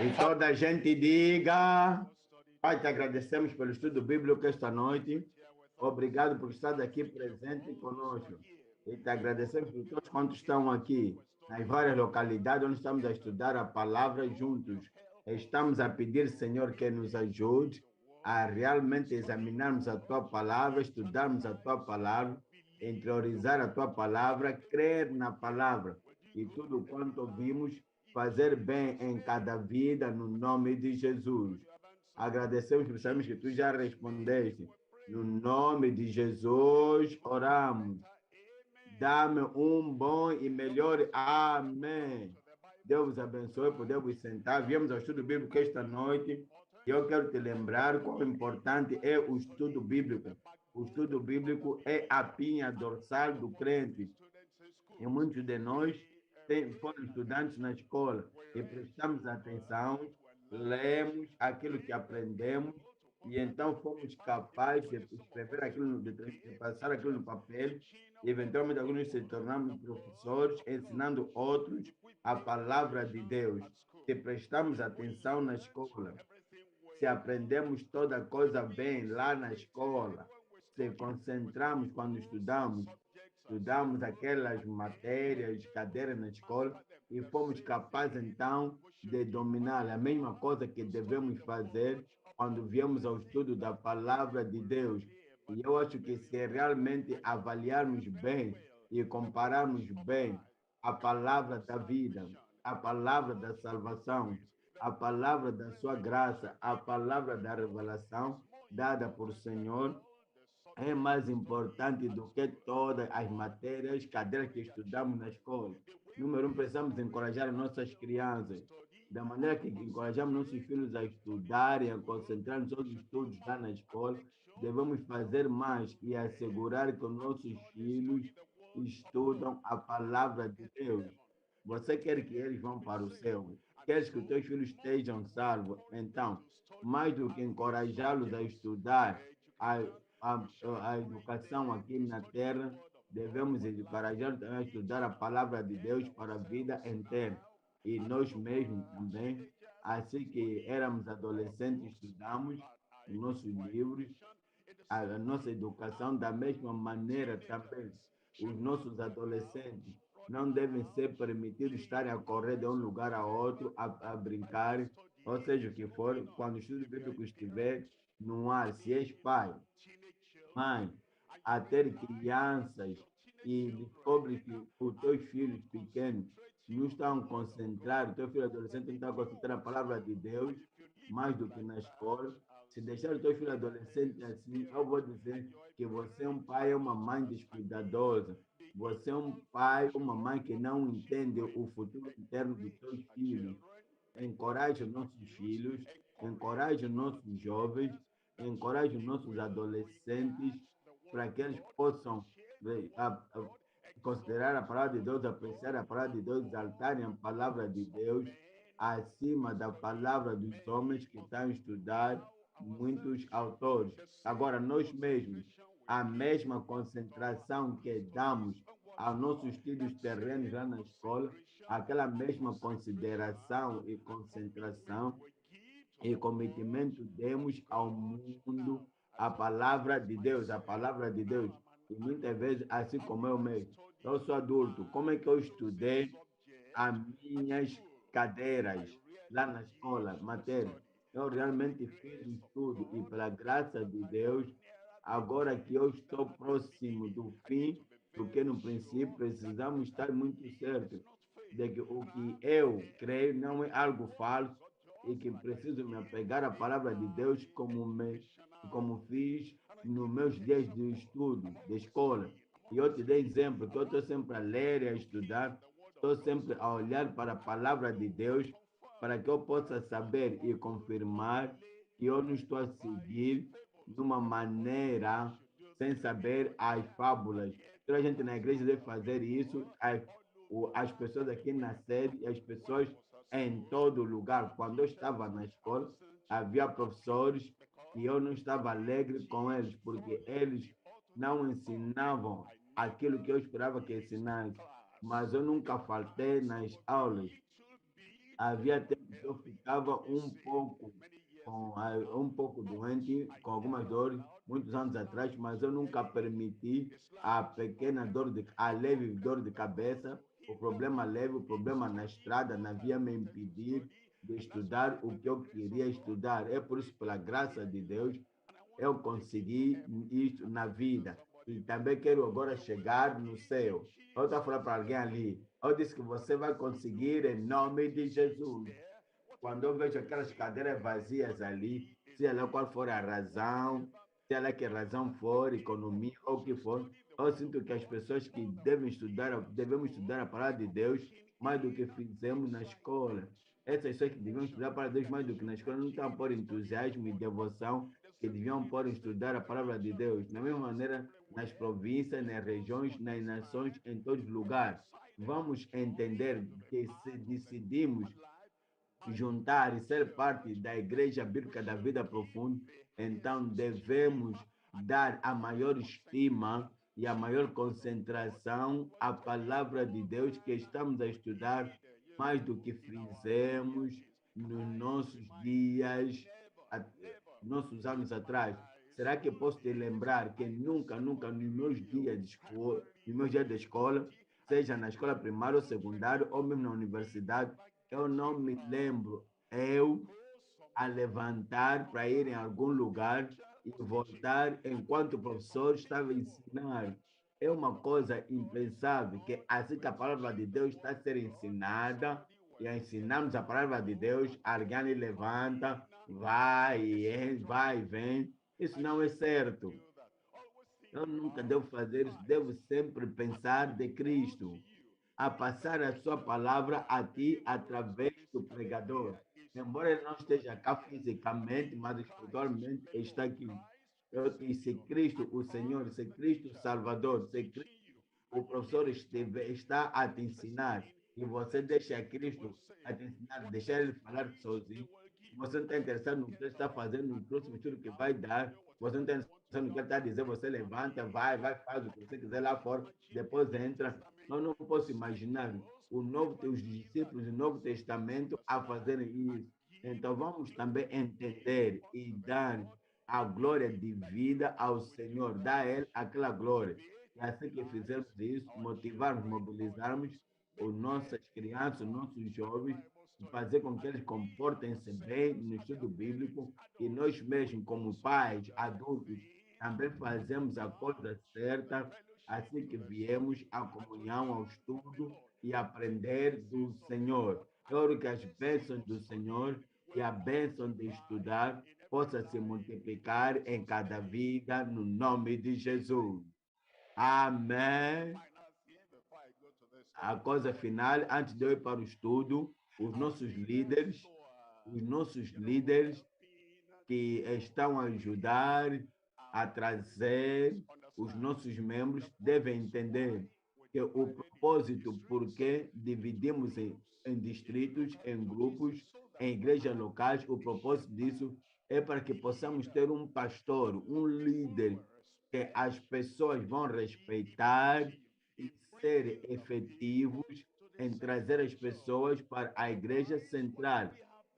E toda a gente diga: Pai, te agradecemos pelo estudo bíblico esta noite. Obrigado por estar aqui presente conosco. E te agradecemos por todos quantos estão aqui, nas várias localidades onde estamos a estudar a palavra juntos. Estamos a pedir, Senhor, que nos ajude a realmente examinarmos a tua palavra, estudarmos a tua palavra, interiorizar a tua palavra, crer na palavra e tudo quanto ouvimos, fazer bem em cada vida, no nome de Jesus. Agradecemos, porque sabemos que tu já respondeste. No nome de Jesus, oramos. Dá-me um bom e melhor amém. Deus vos abençoe, podemos sentar. Viemos ao estudo bíblico esta noite. E eu quero te lembrar quão importante é o estudo bíblico. O estudo bíblico é a pinha dorsal do crente. E muitos de nós foram estudantes na escola e prestamos atenção, lemos aquilo que aprendemos e então fomos capazes de escrever aquilo, de passar aquilo no papel e eventualmente alguns se tornamos professores, ensinando outros a palavra de Deus. Se prestamos atenção na escola, se aprendemos toda coisa bem lá na escola, se concentramos quando estudamos aquelas matérias, cadeiras na escola e fomos capazes então de dominar a mesma coisa que devemos fazer quando viemos ao estudo da palavra de Deus. E eu acho que se realmente avaliarmos bem e compararmos bem a palavra da vida, a palavra da salvação, a palavra da sua graça, a palavra da revelação dada por Senhor, é mais importante do que todas as matérias, cadeiras que estudamos na escola. Número um, precisamos encorajar nossas crianças, da maneira que encorajamos nossos filhos a estudarem, a concentrar nos seus estudos lá na escola, devemos fazer mais e assegurar que os nossos filhos estudam a palavra de Deus. Você quer que eles vão para o céu? Queres que os teus filhos estejam salvos? Então, mais do que encorajá-los a estudar, a a educação aqui na terra, devemos encorajar também a estudar a palavra de Deus para a vida inteira. E nós mesmos também, assim que éramos adolescentes, estudamos os nossos livros, a nossa educação, da mesma maneira também. Os nossos adolescentes não devem ser permitidos estarem a correr de um lugar a outro, a brincar, ou seja, o que for, quando o estudo bíblico estiver no ar, se és pai, mãe, a ter crianças e descobre que os teus filhos pequenos não estão concentrados, o teu filho adolescente não está concentrado na palavra de Deus mais do que na escola. Se deixar o teu filho adolescente assim, eu vou dizer que você é um pai ou uma mãe descuidadosa. Você é um pai ou uma mãe que não entende o futuro interno dos teus filhos. Encoraje os nossos filhos, encoraje os nossos jovens, encoraje os nossos adolescentes para que eles possam considerar a palavra de Deus, apreciar a palavra de Deus, exaltarem a palavra de Deus acima da palavra dos homens que estão a estudar muitos autores. Agora, nós mesmos, a mesma concentração que damos aos nossos estudos terrenos lá na escola, aquela mesma consideração e concentração e cometimento demos ao mundo a palavra de Deus, a palavra de Deus. E muitas vezes, assim como eu mesmo, eu sou adulto, como é que eu estudei as minhas cadeiras lá na escola, matéria? Eu realmente fiz o estudo e, pela graça de Deus, agora que eu estou próximo do fim, porque no princípio precisamos estar muito certos de que o que eu creio não é algo falso e que preciso me apegar à palavra de Deus como fiz nos meus dias de estudo, de escola. E eu te dei exemplo que eu estou sempre a ler e a estudar, estou sempre a olhar para a palavra de Deus para que eu possa saber e confirmar que eu não estou a seguir de uma maneira sem saber as fábulas. Toda a gente na igreja deve fazer isso, as pessoas aqui na sede e as pessoas em todo lugar. Quando eu estava na escola, havia professores e eu não estava alegre com eles, porque eles não ensinavam aquilo que eu esperava que ensinassem. Mas eu nunca faltei nas aulas. Havia tempos que eu ficava um pouco doente, com algumas dores, muitos anos atrás, mas eu nunca permiti a leve dor de cabeça, o problema leve, o problema na estrada, não havia me impedir de estudar o que eu queria estudar. É por isso, pela graça de Deus, eu consegui isso na vida. E também quero agora chegar no céu. Eu estou falando para alguém ali. Eu disse que você vai conseguir em nome de Jesus. Quando eu vejo aquelas cadeiras vazias ali, seja lá qual for a razão, seja lá que razão for, economia ou o que for, eu sinto que as pessoas que devemos estudar a palavra de Deus mais do que fizemos na escola. Essas pessoas que deviam estudar a palavra de Deus mais do que na escola não estão por entusiasmo e devoção que deviam pôr em estudar a palavra de Deus. Da mesma maneira, nas províncias, nas regiões, nas nações, em todos os lugares. Vamos entender que se decidimos juntar e ser parte da Igreja Bíblica da Vida Profunda, então devemos dar a maior estima e a maior concentração à palavra de Deus que estamos a estudar mais do que fizemos nos nossos dias, nossos anos atrás. Será que posso te lembrar que nunca nos meus dias de escola, seja na escola primária ou secundária, ou mesmo na universidade, eu não me lembro eu a levantar para ir em algum lugar e voltar enquanto o professor estava a ensinar. É uma coisa impensável que assim que a palavra de Deus está a ser ensinada e ensinamos a palavra de Deus, alguém levanta, vai e vem. Isso não é certo. Eu nunca devo fazer isso, devo sempre pensar de Cristo, a passar a sua palavra a ti através do pregador. Embora ele não esteja cá fisicamente, mas espiritualmente está aqui. Eu disse, Cristo, o Senhor, se Cristo o Salvador, se Cristo o professor está a te ensinar e você deixa Cristo a te ensinar, deixar ele falar sozinho, você não está interessado no que ele está fazendo, no próximo estudo que vai dar, você não está interessado no que ele está dizendo, você levanta, vai, faz o que você quiser lá fora, depois entra. Eu não posso imaginar os discípulos do Novo Testamento a fazerem isso. Então vamos também entender e dar a glória de vida ao Senhor, dar a Ele aquela glória. E assim que fizermos isso, motivarmos, mobilizarmos as nossas crianças, os nossos jovens, e fazer com que eles comportem-se bem no estudo bíblico e nós mesmos, como pais, adultos, também fazemos a coisa certa assim que viemos à comunhão, ao estudo e aprender do Senhor. Eu oro que as bênçãos do Senhor e a bênção de estudar possa se multiplicar em cada vida, no nome de Jesus. Amém. A coisa final, antes de eu ir para o estudo, os nossos líderes que estão a ajudar a trazer os nossos membros devem entender que o propósito por que dividimos em distritos, em grupos, em igrejas locais, o propósito disso é para que possamos ter um pastor, um líder que as pessoas vão respeitar e ser efetivos em trazer as pessoas para a igreja central.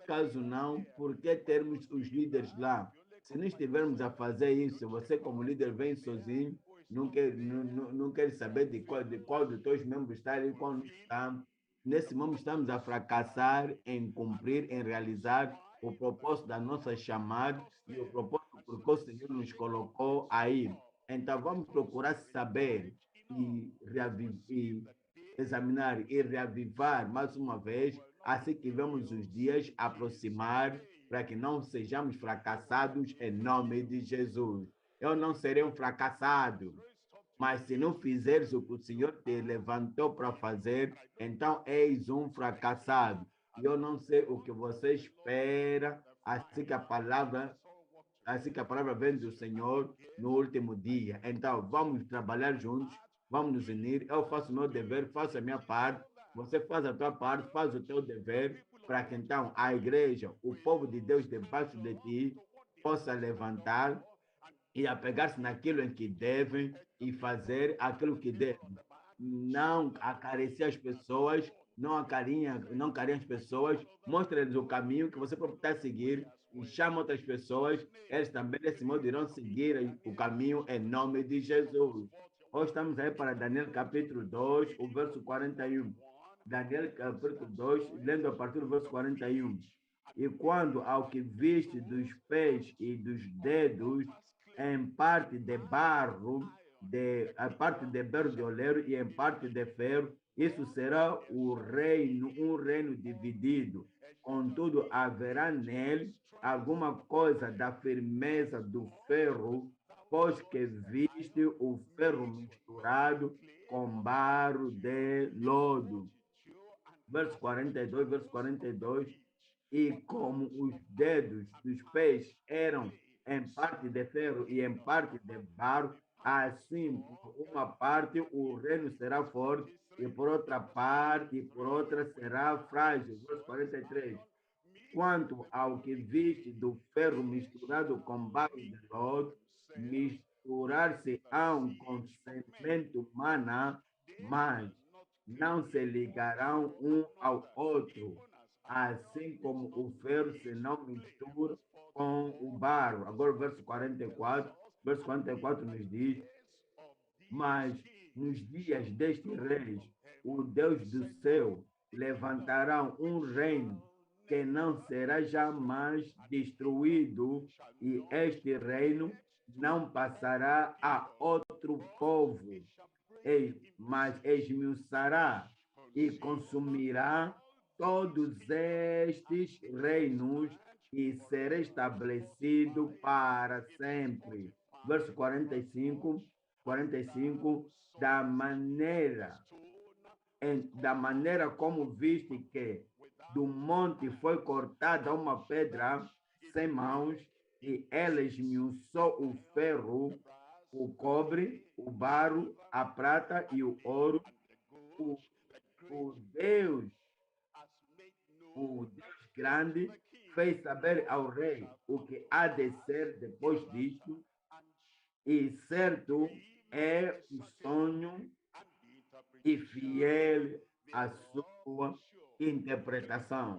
Caso não, por que termos os líderes lá? Se não estivermos a fazer isso, você como líder vem sozinho, não quer saber de qual dos teus membros está e qual não está. Nesse momento estamos a fracassar em cumprir, em realizar o propósito da nossa chamada e o propósito por que o Senhor nos colocou aí. Então vamos procurar saber e examinar e reavivar mais uma vez, assim que vemos os dias aproximar, para que não sejamos fracassados em nome de Jesus. Eu não serei um fracassado, mas se não fizeres o que o Senhor te levantou para fazer, então eis um fracassado. E eu não sei o que você espera, assim que a palavra vem do Senhor no último dia. Então, vamos trabalhar juntos, vamos nos unir. Eu faço o meu dever, faço a minha parte, você faz a tua parte, faz o teu dever, para que então a igreja, o povo de Deus debaixo de ti, possa levantar e apegar-se naquilo em que devem e fazer aquilo que devem. Não acarecer as pessoas não acarinha, não carinha as pessoas, mostra-lhes o caminho que você pode estar a seguir e chama outras pessoas, eles também desse modo irão seguir o caminho em nome de Jesus. Hoje estamos aí para Daniel capítulo 2, o verso 41. Daniel capítulo 2, lendo a partir do verso 41. E quando ao que viste dos pés e dos dedos, em parte de barro, a parte de barro de oleiro e em parte de ferro, isso será o reino, um reino dividido. Contudo, haverá nele alguma coisa da firmeza do ferro, pois que viste o ferro misturado com barro de lodo. Verso 42, verso 42. E como os dedos dos pés eram em parte de ferro e em parte de barro, assim, por uma parte o reino será forte, e por outra parte, e por outra será frágil. Verso 43. Quanto ao que viste do ferro misturado com barro de lodo, misturar-se-ão com semente humana, mas não se ligarão um ao outro, assim como o ferro se não mistura com o barro. Agora o verso 44 nos diz, mas nos dias deste rei, o Deus do céu levantará um reino que não será jamais destruído, e este reino não passará a outro povo, mas esmiuçará e consumirá todos estes reinos e será estabelecido para sempre. Verso 45, da maneira como viste que do monte foi cortada uma pedra sem mãos, e ela esmiuçou o ferro, o cobre, o barro, a prata e o ouro, o, o Deus, o Deus grande, fez saber ao rei o que há de ser depois disto, e certo é o sonho e fiel a sua interpretação.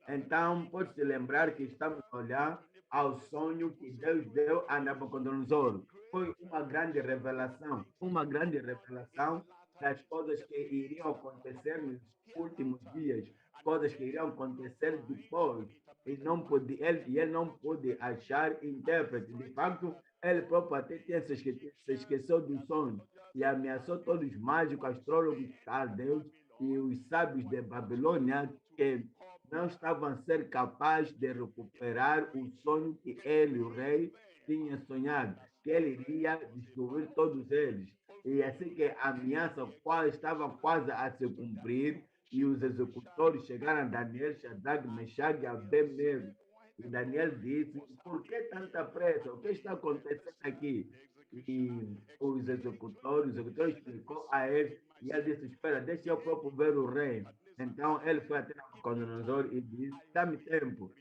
Então, pode se lembrar que estamos a olhar ao sonho que Deus deu a Nabucodonosor. Foi uma grande revelação das coisas que iriam acontecer nos últimos dias, coisas que iriam acontecer depois. Ele não pôde achar intérprete. De fato, ele próprio até se esqueceu do sonho e ameaçou todos os mágicos, astrólogos, caldeus e os sábios de Babilônia, que não estavam a ser capazes de recuperar o sonho que ele, o rei, tinha sonhado, que ele iria destruir todos eles. E assim que a ameaça estava quase a se cumprir, e os executores chegaram a Daniel, Shadrach, Meshach e Abednego. E Daniel disse, por que tanta pressa? O que está acontecendo aqui? E o executor explicou a ele, e ele disse, espera, deixa eu próprio ver o rei. Então ele foi até Nabucodonosor e disse, dá-me tempo,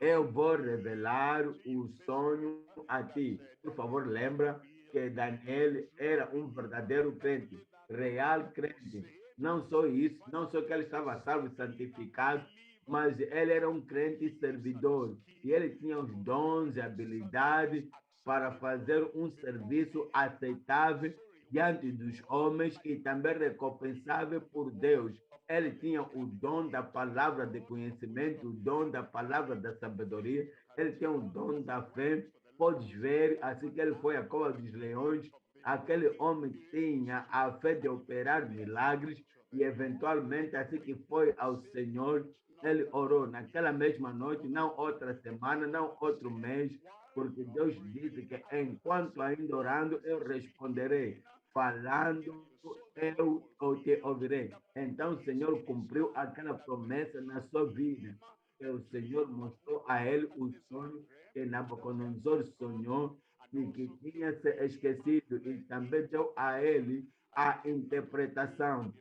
eu vou revelar o sonho a ti. Por favor, lembra que Daniel era um verdadeiro crente, real crente. Não só isso, não só que ele estava salvo e santificado, mas ele era um crente servidor. E ele tinha os dons e habilidades para fazer um serviço aceitável diante dos homens e também recompensável por Deus. Ele tinha o dom da palavra de conhecimento, o dom da palavra da sabedoria, ele tinha o dom da fé. Podes ver, assim que ele foi à cova dos leões, aquele homem tinha a fé de operar milagres, e eventualmente, assim que foi ao Senhor, ele orou naquela mesma noite, não outra semana, não outro mês, porque Deus disse que enquanto ainda orando, eu responderei. Falando, eu te ouvirei. Então o Senhor cumpriu aquela promessa na sua vida. E o Senhor mostrou a ele o sonho que Nabucodonosor sonhou e que tinha se esquecido, e também deu a ele a interpretação.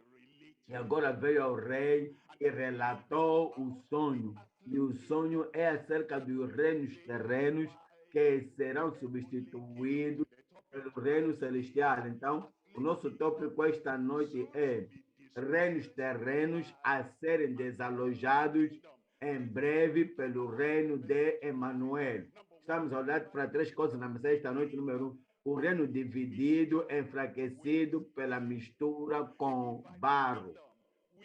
E agora veio ao rei e relatou o sonho. E o sonho é acerca dos reinos terrenos que serão substituídos pelo reino celestial. Então, o nosso tópico esta noite é reinos terrenos a serem desalojados em breve pelo reino de Emanuel. Estamos a olhar para três coisas na mensagem esta noite. Número um, o reino dividido, enfraquecido pela mistura com barro.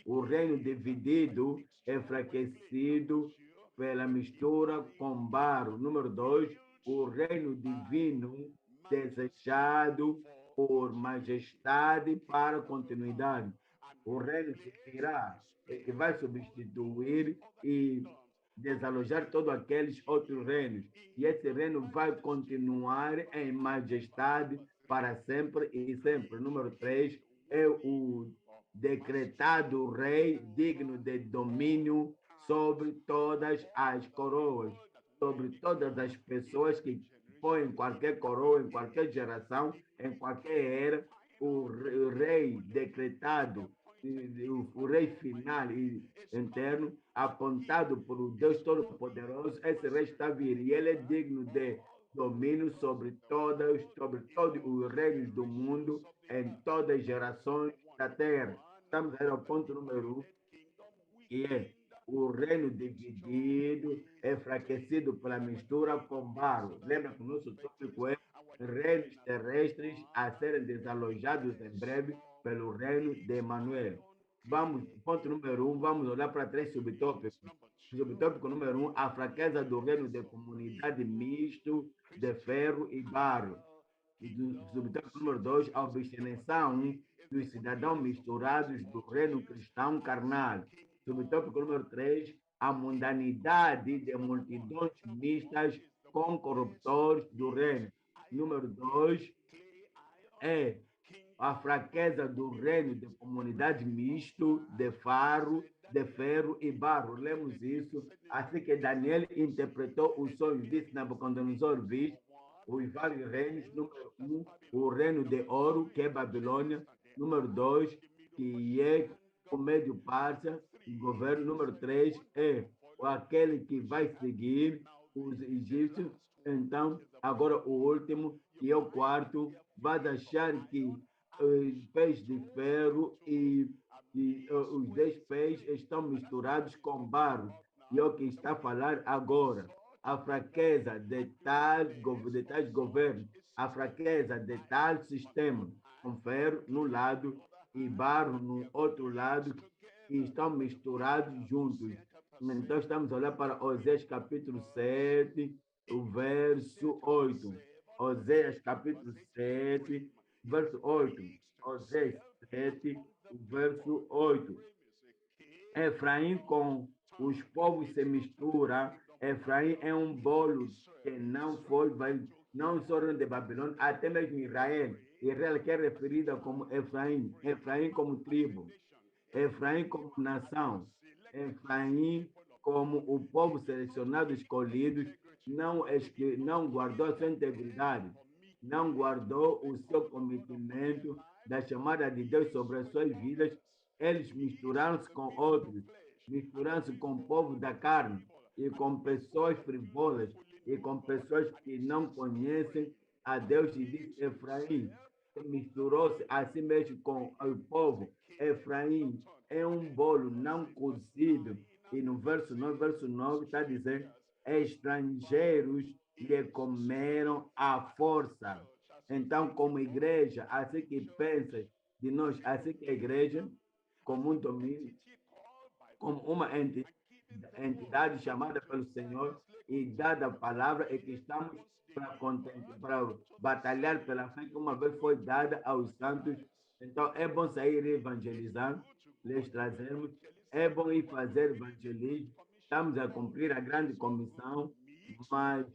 O reino dividido, enfraquecido pela mistura com barro. Número dois, o reino divino, desejado por majestade para continuidade. O reino que virá e que vai substituir e desalojar todos aqueles outros reinos. E esse reino vai continuar em majestade para sempre e sempre. Número três, é o decretado rei digno de domínio sobre todas as coroas, sobre todas as pessoas que põem qualquer coroa, em qualquer geração, em qualquer era, o rei decretado, o rei final e eterno, apontado por Deus Todo-Poderoso, esse rei está a vir e ele é digno de domínio sobre todos os reinos do mundo, em todas as gerações da terra. Estamos aí ao ponto número um, que é o reino dividido, enfraquecido pela mistura com barro. Lembra que o nosso tópico é reinos terrestres a serem desalojados em breve pelo reino de Emanuel. Vamos, ponto número um, vamos olhar para três subtópicos. Subtópico número um, a fraqueza do reino de comunidade misto de ferro e barro. E do subtópico número dois, a obstinação dos cidadãos misturados do reino cristão carnal. Subtópico número três, a mundanidade de multidões mistas com corruptores do reino. Número dois, é a fraqueza do reino de comunidade misto de ferro e barro. Lemos isso. Assim que Daniel interpretou os sonhos, disse Nabucodonosor, visto os vários reinos. Número um, o reino de ouro, que é Babilônia. Número dois, que é o médio parça, o governo. Número três, é aquele que vai seguir os egípcios. Então, agora o último, que é o quarto, vai achar que os pés de ferro e os 10 pés estão misturados com barro. E é o que está a falar agora. A fraqueza de tais governos, a fraqueza de tal sistema, com ferro no lado e barro no outro lado, e estão misturados juntos. Então, estamos a olhar para Oséias capítulo 7, o verso 8. Oséias capítulo 7, verso 8. Oséias 7, o verso 8. Efraim com os povos se mistura. Efraim é um bolo que não foi, não só de Babilônia, até mesmo Israel. Israel que é referida como Efraim, Efraim como tribo, Efraim como nação, Efraim como o povo selecionado, escolhido, não guardou a sua integridade, não guardou o seu cometimento da chamada de Deus sobre as suas vidas. Eles misturaram-se com outros, misturaram-se com o povo da carne e com pessoas frivolas e com pessoas que não conhecem a Deus. E diz Efraim misturou-se a si mesmo com o povo. Efraim é um bolo não cozido. E no verso 9 está dizendo, estrangeiros lhe comeram à força. Então, como igreja, assim que pensa de nós, assim que a igreja, como um domínio, como uma entidade chamada pelo Senhor e dada a palavra, é que estamos para batalhar pela fé que uma vez foi dada aos santos. Então, é bom sair evangelizando, lhes trazermos, é bom ir fazer evangelismo, estamos a cumprir a grande comissão, mas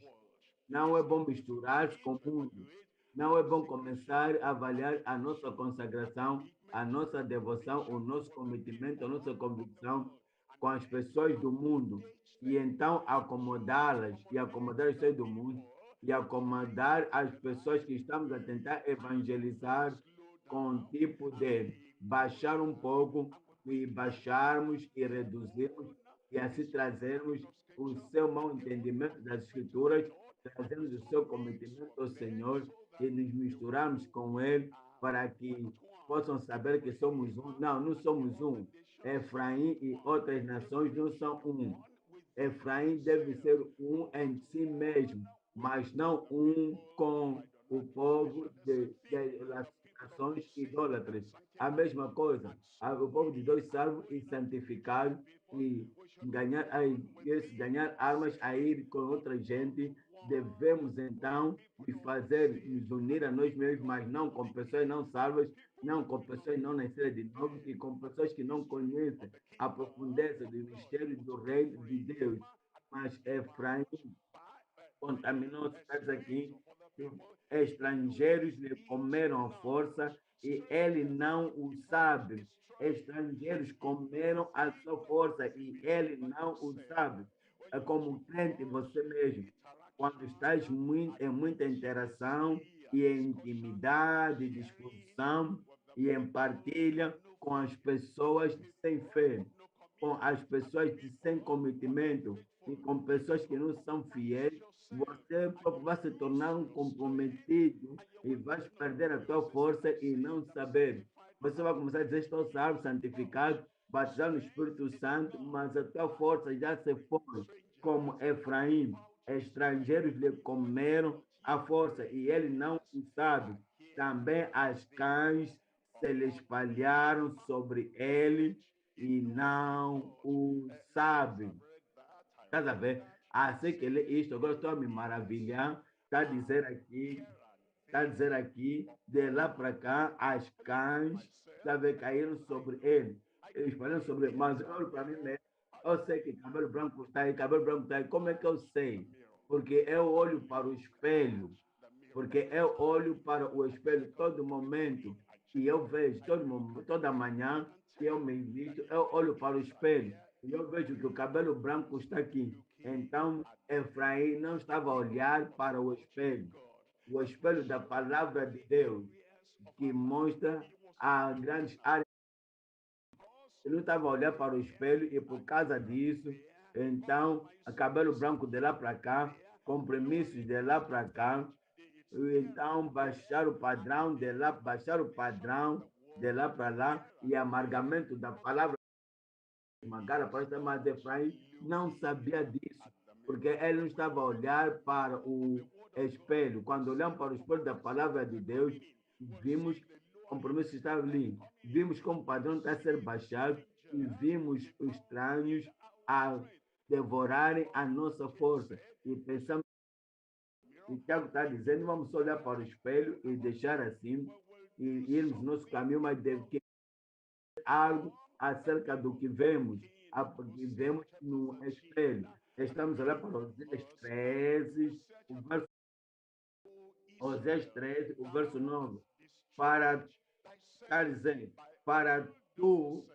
não é bom misturar com o mundo. Não é bom começar a avaliar a nossa consagração, a nossa devoção, o nosso cometimento, a nossa convicção com as pessoas do mundo e então acomodá-las e acomodar as pessoas do mundo e acomodar as pessoas que estamos a tentar evangelizar com o tipo de baixar um pouco e baixarmos e reduzirmos e assim trazermos o seu mau entendimento das escrituras, trazemos o seu cometimento ao Senhor e nos misturarmos com Ele para que possam saber que somos um. Não, não somos um. Efraim e outras nações não são um. Efraim deve ser um em si mesmo, mas não um com o povo das nações idólatras. A mesma coisa, o povo de Deus salvo e santificado e ganhar armas a ir com outra gente, devemos então nos unir a nós mesmos, mas não com pessoas não salvas, não com pessoas não nascidas de novo e com pessoas que não conhecem a profundeza do mistério do reino de Deus. Mas Efraim contaminou cidades aqui, estrangeiros lhe comeram a força e ele não o sabe. Estrangeiros comeram a sua força e ele não o sabe. É como crente você mesmo. Quando estás em muita interação e em intimidade, discussão e em partilha com as pessoas sem fé, com as pessoas sem cometimento e com pessoas que não são fiéis, você próprio vai se tornar um comprometido e vai perder a tua força e não saber. Você vai começar a dizer, estou salvo, santificado, batizado no Espírito Santo, mas a tua força já se foi, como Efraim. Estrangeiros lhe comeram a força e ele não o sabe. Também as cães se lhe espalharam sobre ele e não o sabe. Estás a ver? Assim que lê isto, agora estou a me maravilhar. Está a dizer aqui, de lá para cá, as cães, sabe, caíram sobre ele. Eles falaram sobre ele, mas olha para mim mesmo. Eu sei que cabelo branco está aí, cabelo branco está aí. Como é que eu sei? Porque eu olho para o espelho. Porque eu olho para o espelho todo momento e eu vejo, toda manhã que eu me visto, eu olho para o espelho e eu vejo que o cabelo branco está aqui. Então, Efraim não estava a olhar para o espelho da palavra de Deus, que mostra a grandes áreas. Ele não estava a olhar para o espelho e por causa disso, então, cabelo branco de lá para cá, compromissos de lá para cá, então baixar o padrão de lá, baixar o padrão de lá para lá e amargamento da palavra esmagar a palavra, mas Efraim não sabia disso, porque ele não estava a olhar para o espelho. Quando olhamos para o espelho da palavra de Deus, vimos o compromisso estar ali, vimos como o padrão está a ser baixado e vimos os estranhos a devorarem a nossa força. E pensamos, e Tiago está dizendo, vamos olhar para o espelho e deixar assim, e irmos no nosso caminho, mas deve que algo acerca do que vemos, no espelho. Estamos a olhar para Osés 13, Osés 13, o verso 9, para estar dizendo, para tu,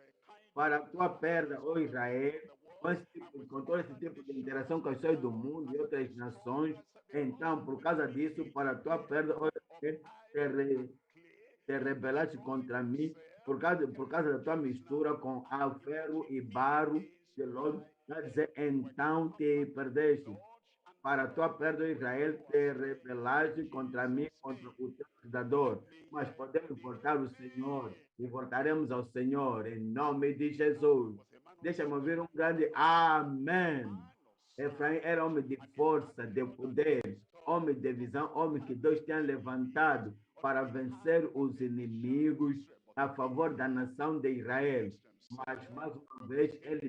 para a tua perda, ó Israel, com todo esse tipo de interação com as pessoas do mundo e outras nações, então, por causa disso, para a tua perda, ó Israel, te rebelaste contra mim por causa da tua mistura com ferro e barro de lodo. Quer dizer, então te perdeste. Para a tua perda, Israel, te rebelaste contra mim, contra o teu Criador. Mas podemos voltar ao Senhor e voltaremos ao Senhor em nome de Jesus. Deixa-me ouvir um grande amém. Efraim era homem de força, de poder, homem de visão, homem que Deus tinha levantado para vencer os inimigos a favor da nação de Israel. Mas, mais uma vez, ele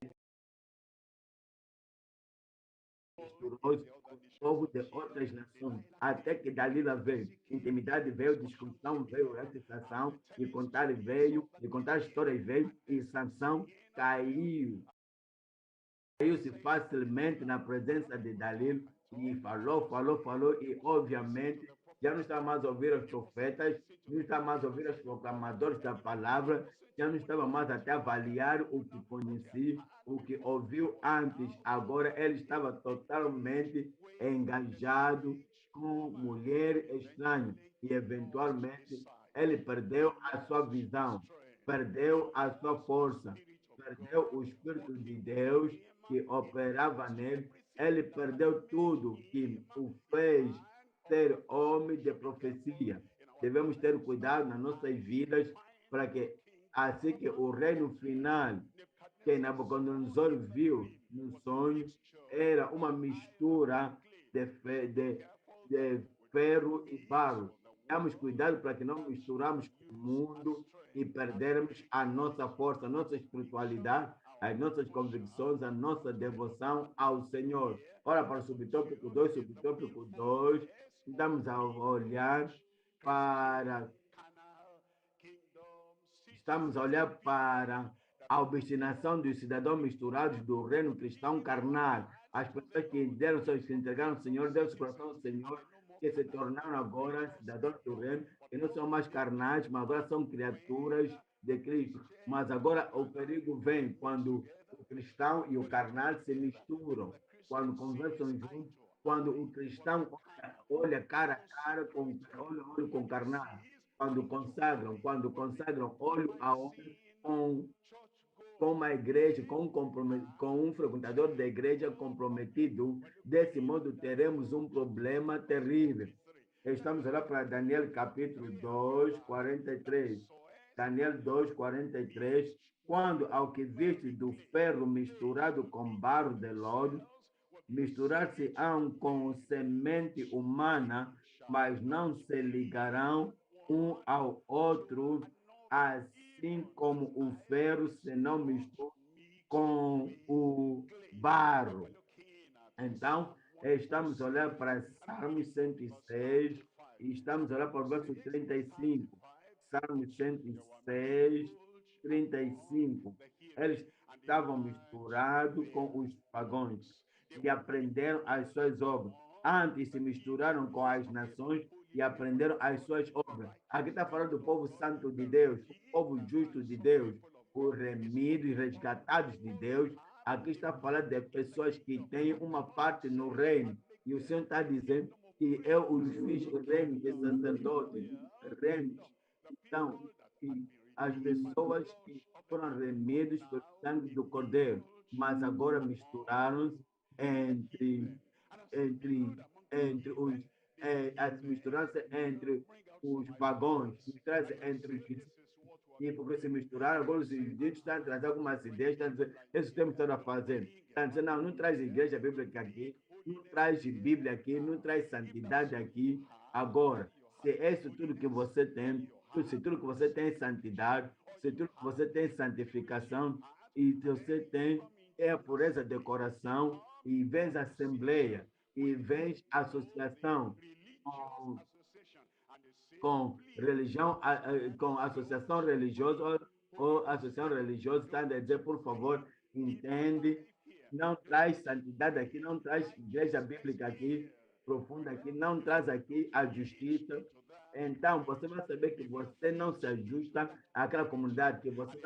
misturou-se com o povo de outras nações, até que Dalila veio. Intimidade veio, discussão veio, reputação, e contar veio, e contar histórias veio, e Sansão caiu. Caiu-se facilmente na presença de Dalila e falou, e obviamente já não está mais a ouvir os profetas, não está mais a ouvir os proclamadores da palavra, já não estava mais até a avaliar o que conhecia, o que ouviu antes. Agora ele estava totalmente engajado com mulher estranha e eventualmente ele perdeu a sua visão, perdeu a sua força, perdeu o Espírito de Deus que operava nele, ele perdeu tudo que o fez ser homem de profecia. Devemos ter cuidado nas nossas vidas para que, assim que o reino final que Nabucodonosor viu no sonho era uma mistura de ferro e barro. Temos cuidado para que não misturamos com o mundo e perdermos a nossa força, a nossa espiritualidade, as nossas convicções, a nossa devoção ao Senhor. Ora, para o subtópico 2, estamos a olhar para estamos a olhar para a obstinação dos cidadãos misturados do reino cristão carnal. As pessoas que deram seus que entregaram ao Senhor, deram seu coração ao Senhor, que se tornaram agora cidadãos do reino, que não são mais carnais, mas agora são criaturas de Cristo. Mas agora o perigo vem quando o cristão e o carnal se misturam, quando conversam juntos, quando o cristão olha cara a cara com olho com o carnal, quando consagram olho a olho com uma igreja, com um frequentador da igreja comprometido. Desse modo, teremos um problema terrível. Estamos lá para Daniel capítulo 2, 43. Daniel 2, 43. Quando ao que viste do ferro misturado com barro de lodo, misturar-se-ão com semente humana, mas não se ligarão um ao outro, assim como o ferro se não mistura com o barro. Então, estamos a olhar para Salmos 106 e estamos a olhar para o verso 35. Salmos 106, 35. Eles estavam misturados com os pagãos e aprenderam as suas obras. Antes se misturaram com as nações e aprenderam as suas obras. Aqui está falando do povo santo de Deus, o povo justo de Deus, os remidos e resgatados de Deus. Aqui está falando de pessoas que têm uma parte no reino. E o Senhor está dizendo que eu os fiz reinos de sacerdotes, reinos. Então, que as pessoas que foram remidos pelo sangue do Cordeiro, mas agora misturaram-se entre, entre os, misturar-se entre os pagãos, misturar-se entre os e porque se misturaram, agora os indivíduos estão a trazer algumas ideias, estão a dizer, esse temos estão a fazer. Estão a dizer, não, não traz igreja bíblica aqui, não traz Bíblia aqui, não traz santidade aqui. Agora, se é isso tudo que você tem, se tudo que você tem é santidade, se tudo que você tem é santificação, e se você tem é a pureza de coração, e vens assembleia, e vens associação, com religião, com associação religiosa ou associação religiosa, está a dizer, por favor, entende, não traz santidade aqui, não traz igreja bíblica aqui, profunda aqui, não traz aqui a justiça. Então, você vai saber que você não se ajusta àquela comunidade, que você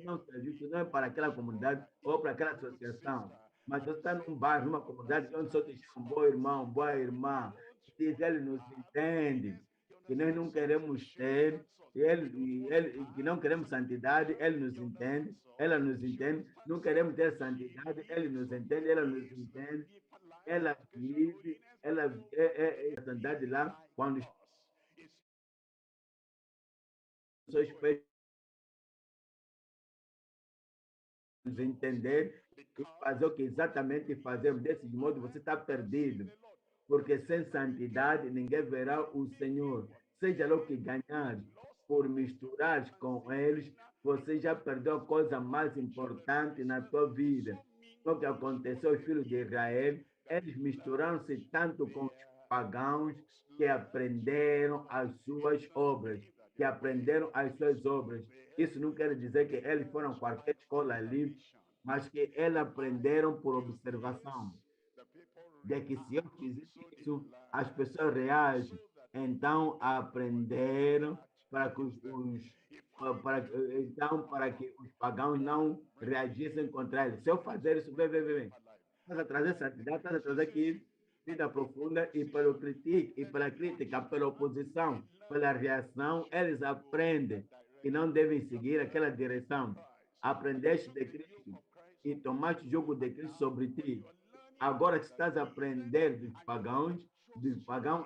não se ajusta não é para aquela comunidade ou para aquela associação. Mas você está num bairro, numa comunidade onde só te chama um bom irmão, boa irmã, diz, ele nos entende que nós não queremos ter, que não queremos santidade, ele nos entende, ela nos entende, não queremos ter santidade, ele nos entende, ela nos entende, ela vive, ela a santidade lá, quando as pessoas nos entender e fazer o que exatamente fazemos. Desse modo, você está perdido, porque sem santidade ninguém verá o Senhor. Seja lá o que ganhar por misturar com eles, você já perdeu a coisa mais importante na sua vida. O que aconteceu aos filhos de Israel, eles misturaram-se tanto com os pagãos que aprenderam as suas obras, que aprenderam as suas obras. Isso não quer dizer que eles foram a qualquer escola ali, mas que eles aprenderam por observação de que se eu fizer isso, as pessoas reagem. Então, aprenderam para que para que os pagãos não reagissem contra eles. Se eu fazer isso, vem. Estás a trazer santidade, estás a trazer aqui vida profunda e pelo critique, e pela crítica, pela oposição, pela reação, eles aprendem que não devem seguir aquela direção. Aprendeste de Cristo e tomaste o jogo de Cristo sobre ti. Agora que estás a aprender dos pagãos,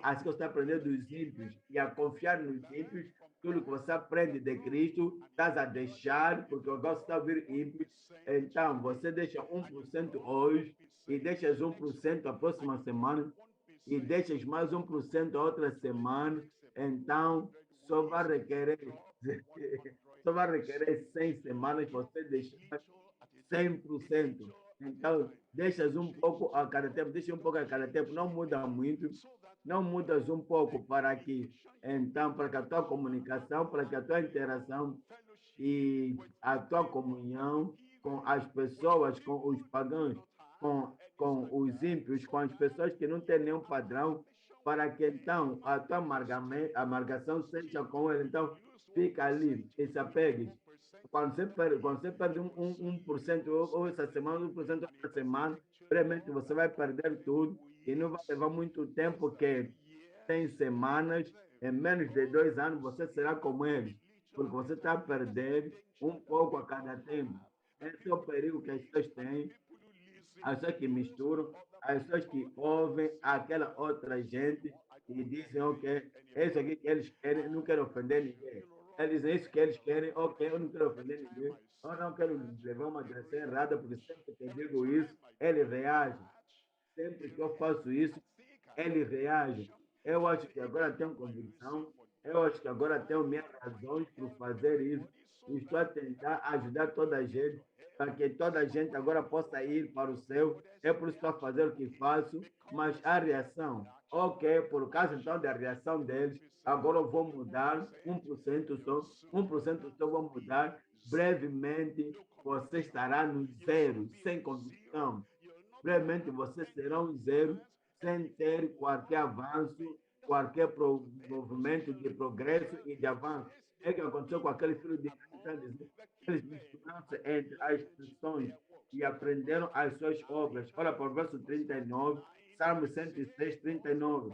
assim que você está aprendendo dos ímpios e a confiar nos ímpios, tudo que você aprende de Cristo, estás a deixar, porque agora você está a vir ímpios, então você deixa 1% hoje e deixas 1% a próxima semana e deixas mais 1% a outra semana, então só vai requerer, só vai requerer 100 semanas você deixar 100%. Então, deixas um pouco a cada tempo, deixa um pouco a cada tempo, não muda muito, não mudas um pouco para que, então, para que a tua comunicação, para que a tua interação e a tua comunhão com as pessoas, com os pagãos, com os ímpios, com as pessoas que não têm nenhum padrão, para que então a tua amargação seja com ele. Então, fica ali e se apegue. Quando você perde 1% ou essa semana, 1% outra semana, realmente você vai perder tudo e não vai levar muito tempo, que tem semanas, em menos de 2 anos, você será como eles, porque você está a perder um pouco a cada tempo. Esse é o perigo que as pessoas têm, as pessoas que misturam, as pessoas que ouvem aquela outra gente e dizem, ok, é isso aqui que eles querem, não quero ofender ninguém. Eles dizem isso que eles querem, ok, eu não quero ofender ninguém, eu não quero levar uma direção errada, porque sempre que eu digo isso, ele reage. Sempre que eu faço isso, ele reage. Eu acho que agora tenho convicção, eu acho que agora tenho minhas razões para fazer isso. E estou a tentar ajudar toda a gente, para que toda a gente agora possa ir para o céu. É por isso que estou a fazer o que faço, mas a reação, ok, por causa então da reação deles, agora eu vou mudar 1% só, 1% só vou mudar. Brevemente você estará no zero, sem convicção. Brevemente você será um zero, sem ter qualquer avanço, qualquer movimento de progresso e de avanço. É o que aconteceu com aquele filho de Israel. Eles misturaram-se entre as expressões e aprenderam as suas obras. Olha para o verso 39, Salmo 106, 39.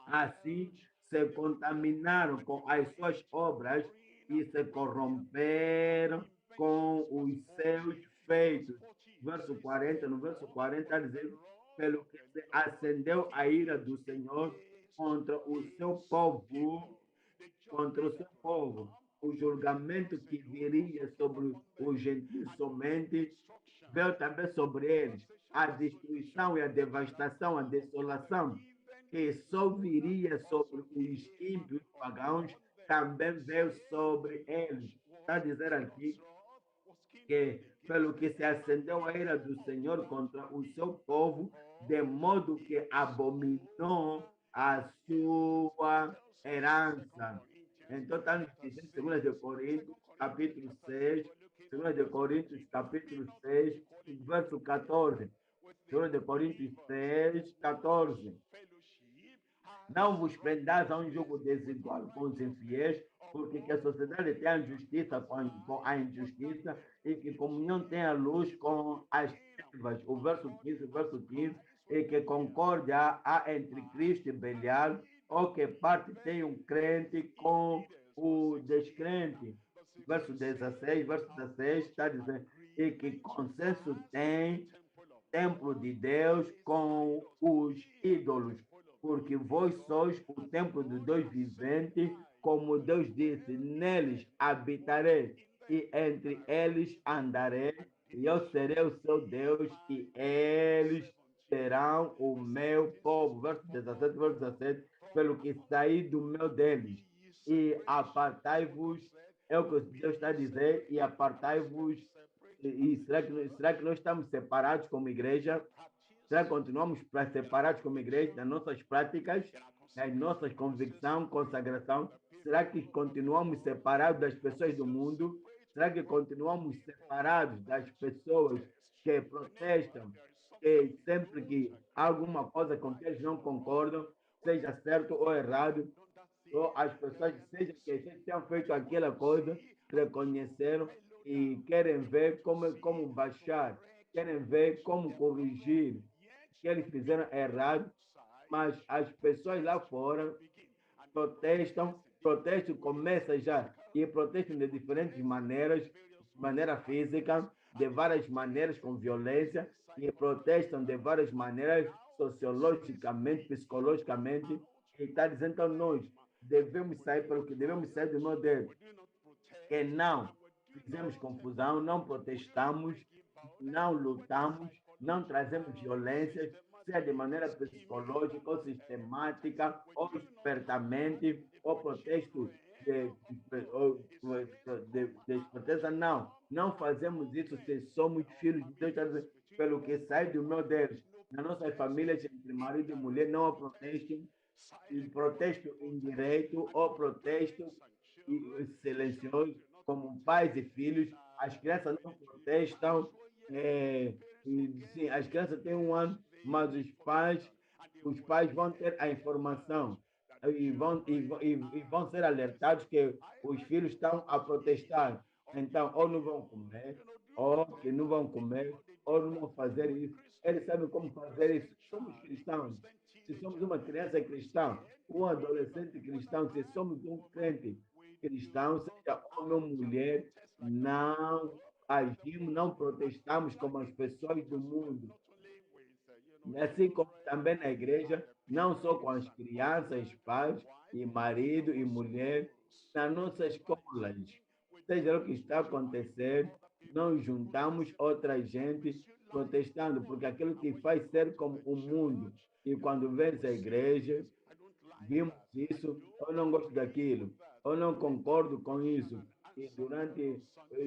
Assim se contaminaram com as suas obras e se corromperam com os seus feitos. Verso 40, no verso 40, está dizendo, pelo que se acendeu a ira do Senhor contra o seu povo, contra o seu povo. O julgamento que viria sobre os gentios somente veio também sobre eles. A destruição e a devastação, a desolação, que só viria sobre os ímpios pagãos, também veio sobre eles. Está a dizer aqui que, pelo que se acendeu a ira do Senhor contra o seu povo, de modo que abominou a sua herança. Então, está nos dizendo, 2 de Coríntios, capítulo 6, 2 de Coríntios, capítulo 6, verso 14. 2 de Coríntios 6, 14. Não vos prendais a um jogo desigual com os infiéis, porque que a sociedade tem a justiça com a injustiça e que comunhão tem a luz com as trevas. O verso 15, e que concórdia há entre Cristo e Belial, ou que parte tem um crente com o descrente. Verso 16 está dizendo, e que consenso tem templo de Deus com os ídolos, porque vós sois o templo do Deus vivente, como Deus disse, neles habitarei e entre eles andarei, e eu serei o seu Deus e eles serão o meu povo. Verso 17, pelo que saí do meu deles e apartai-vos, é o que Deus está a dizer, e apartai-vos. E será que nós estamos separados como igreja? Será que continuamos separados como igreja das nossas práticas, das nossas convicções, consagração? Será que continuamos separados das pessoas do mundo? Será que continuamos separados das pessoas que protestam, que sempre que há alguma coisa com que eles não concordam, seja certo ou errado, ou as pessoas, seja que a gente tenha feito aquela coisa, reconheceram e querem ver como baixar, querem ver como corrigir, que eles fizeram errado, mas as pessoas lá fora protestam, protesto começa já, e protestam de diferentes maneiras, de maneira física, de várias maneiras com violência, e protestam de várias maneiras sociologicamente, psicologicamente, e está dizendo a nós, devemos sair pelo que devemos sair do meu Deus, que não fizemos confusão, não protestamos, não lutamos, não trazemos violências, seja de maneira psicológica ou sistemática, ou espertamente, ou protesto de esperteza, não. Não fazemos isso se somos filhos de Deus, pelo que sai do meu Deus. Na nossa família, entre marido e mulher, não há protesto, e protesto indireto ou protesto silencioso, como pais e filhos. As crianças não protestam, sim, as crianças têm 1 ano, mas os pais vão ter a informação e vão ser alertados que os filhos estão a protestar. Então, ou não vão comer, ou que não vão comer, ou não vão fazer isso. Eles sabem como fazer isso. Somos cristãos. Se somos uma criança cristã, um adolescente cristão, se somos um crente cristão, seja homem ou mulher, não agimos, não protestamos como as pessoas do mundo. Assim como também na igreja, não só com as crianças, pais, e marido e mulher, nas nossas escolas, seja o que está a acontecer, não juntamos outra gente protestando, porque aquilo que faz ser como o mundo. E quando vens à igreja, vimos isso, eu não gosto daquilo, eu não concordo com isso. E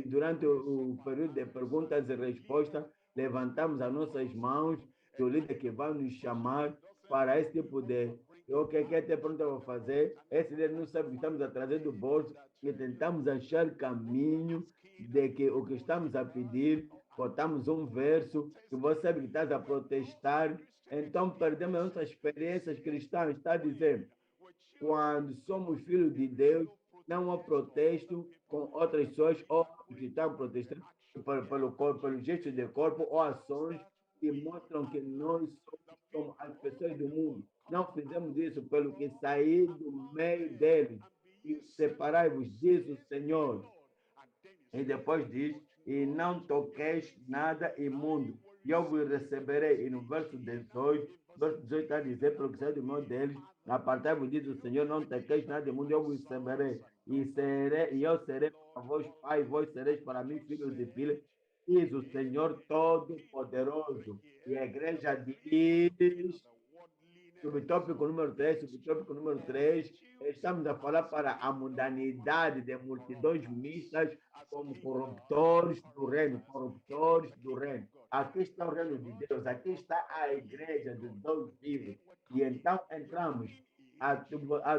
durante o período de perguntas e respostas, levantamos as nossas mãos e o líder que vai nos chamar para esse tipo de. O que até pronto eu vou fazer? Esse líder não sabe o que estamos a trazer do bolso e tentamos achar caminho de que o que estamos a pedir, botamos um verso que você sabe que estás a protestar, então perdemos as nossas experiências cristãs, está a dizer. Quando somos filhos de Deus, não há protesto com outras pessoas ou que estão protestando pelo corpo, pelo gesto de corpo ou ações que mostram que nós somos como as pessoas do mundo. Não fizemos isso pelo que sair do meio deles e separai-vos, diz o Senhor. E depois diz, e não toqueis nada imundo, e eu vos receberei. E no verso 18 está a dizer, pelo que sai do meu deles, apartai-vos, diz o Senhor, não toqueis nada imundo, eu vos receberei. E eu serei para vós pai, e vós sereis para mim filhos e filhas, diz o Senhor Todo-Poderoso. E a igreja diz, subtópico número 3, estamos a falar para a mundanidade de multidões mistas como corruptores do reino. Aqui está o reino de Deus, aqui está a igreja de Deus vivo. E então entramos. A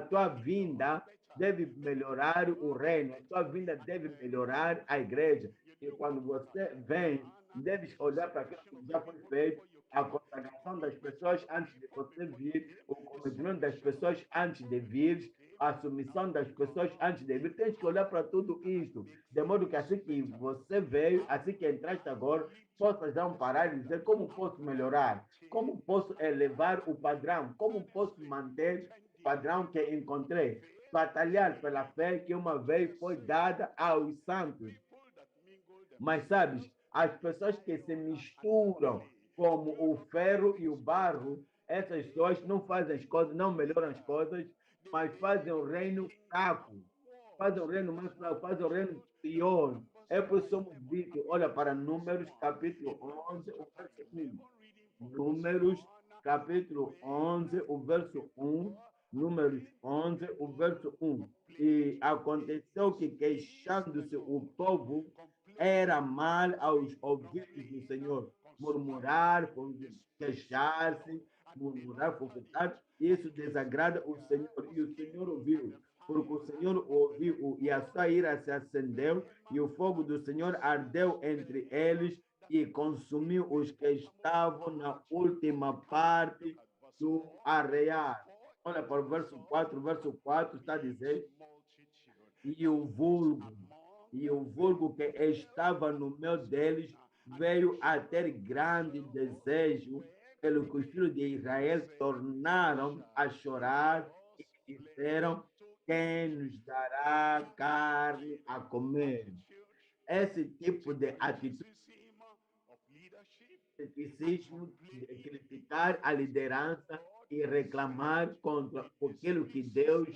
tua vinda deve melhorar o reino, a tua vinda deve melhorar a igreja. E quando você vem, deves olhar para aquilo que já foi feito, a consagração das pessoas antes de você vir, o cometimento das pessoas antes de vir, a submissão das pessoas antes de vir. Tens que olhar para tudo isto, de modo que assim que você veio, assim que entraste agora, possas dar um parar e dizer como posso melhorar, como posso elevar o padrão, como posso manter o padrão que encontrei, batalhar pela fé que uma vez foi dada aos santos. Mas sabes, as pessoas que se misturam como o ferro e o barro, essas pessoas não fazem as coisas, não melhoram as coisas, mas fazem o reino fraco, fazem o reino mais fraco, fazem o reino pior. É por isso que somos ditos, olha para Números capítulo 11, o verso 1. Números capítulo 11, o verso 1. Números 11, o verso 1. E aconteceu que, queixando-se o povo, era mal aos ouvidos do Senhor. Murmurar, queixar-se, murmurar, fofocar, isso desagrada o Senhor. E o Senhor ouviu, porque o Senhor ouviu, e a sua ira se acendeu, e o fogo do Senhor ardeu entre eles, e consumiu os que estavam na última parte do arraial. Olha para o verso 4 está a dizer, e o vulgo, que estava no meio deles veio a ter grande desejo, pelo que os filhos de Israel tornaram a chorar e disseram, quem nos dará carne a comer? Esse tipo de atitude de criticismo, de criticar a liderança e reclamar contra aquilo que Deus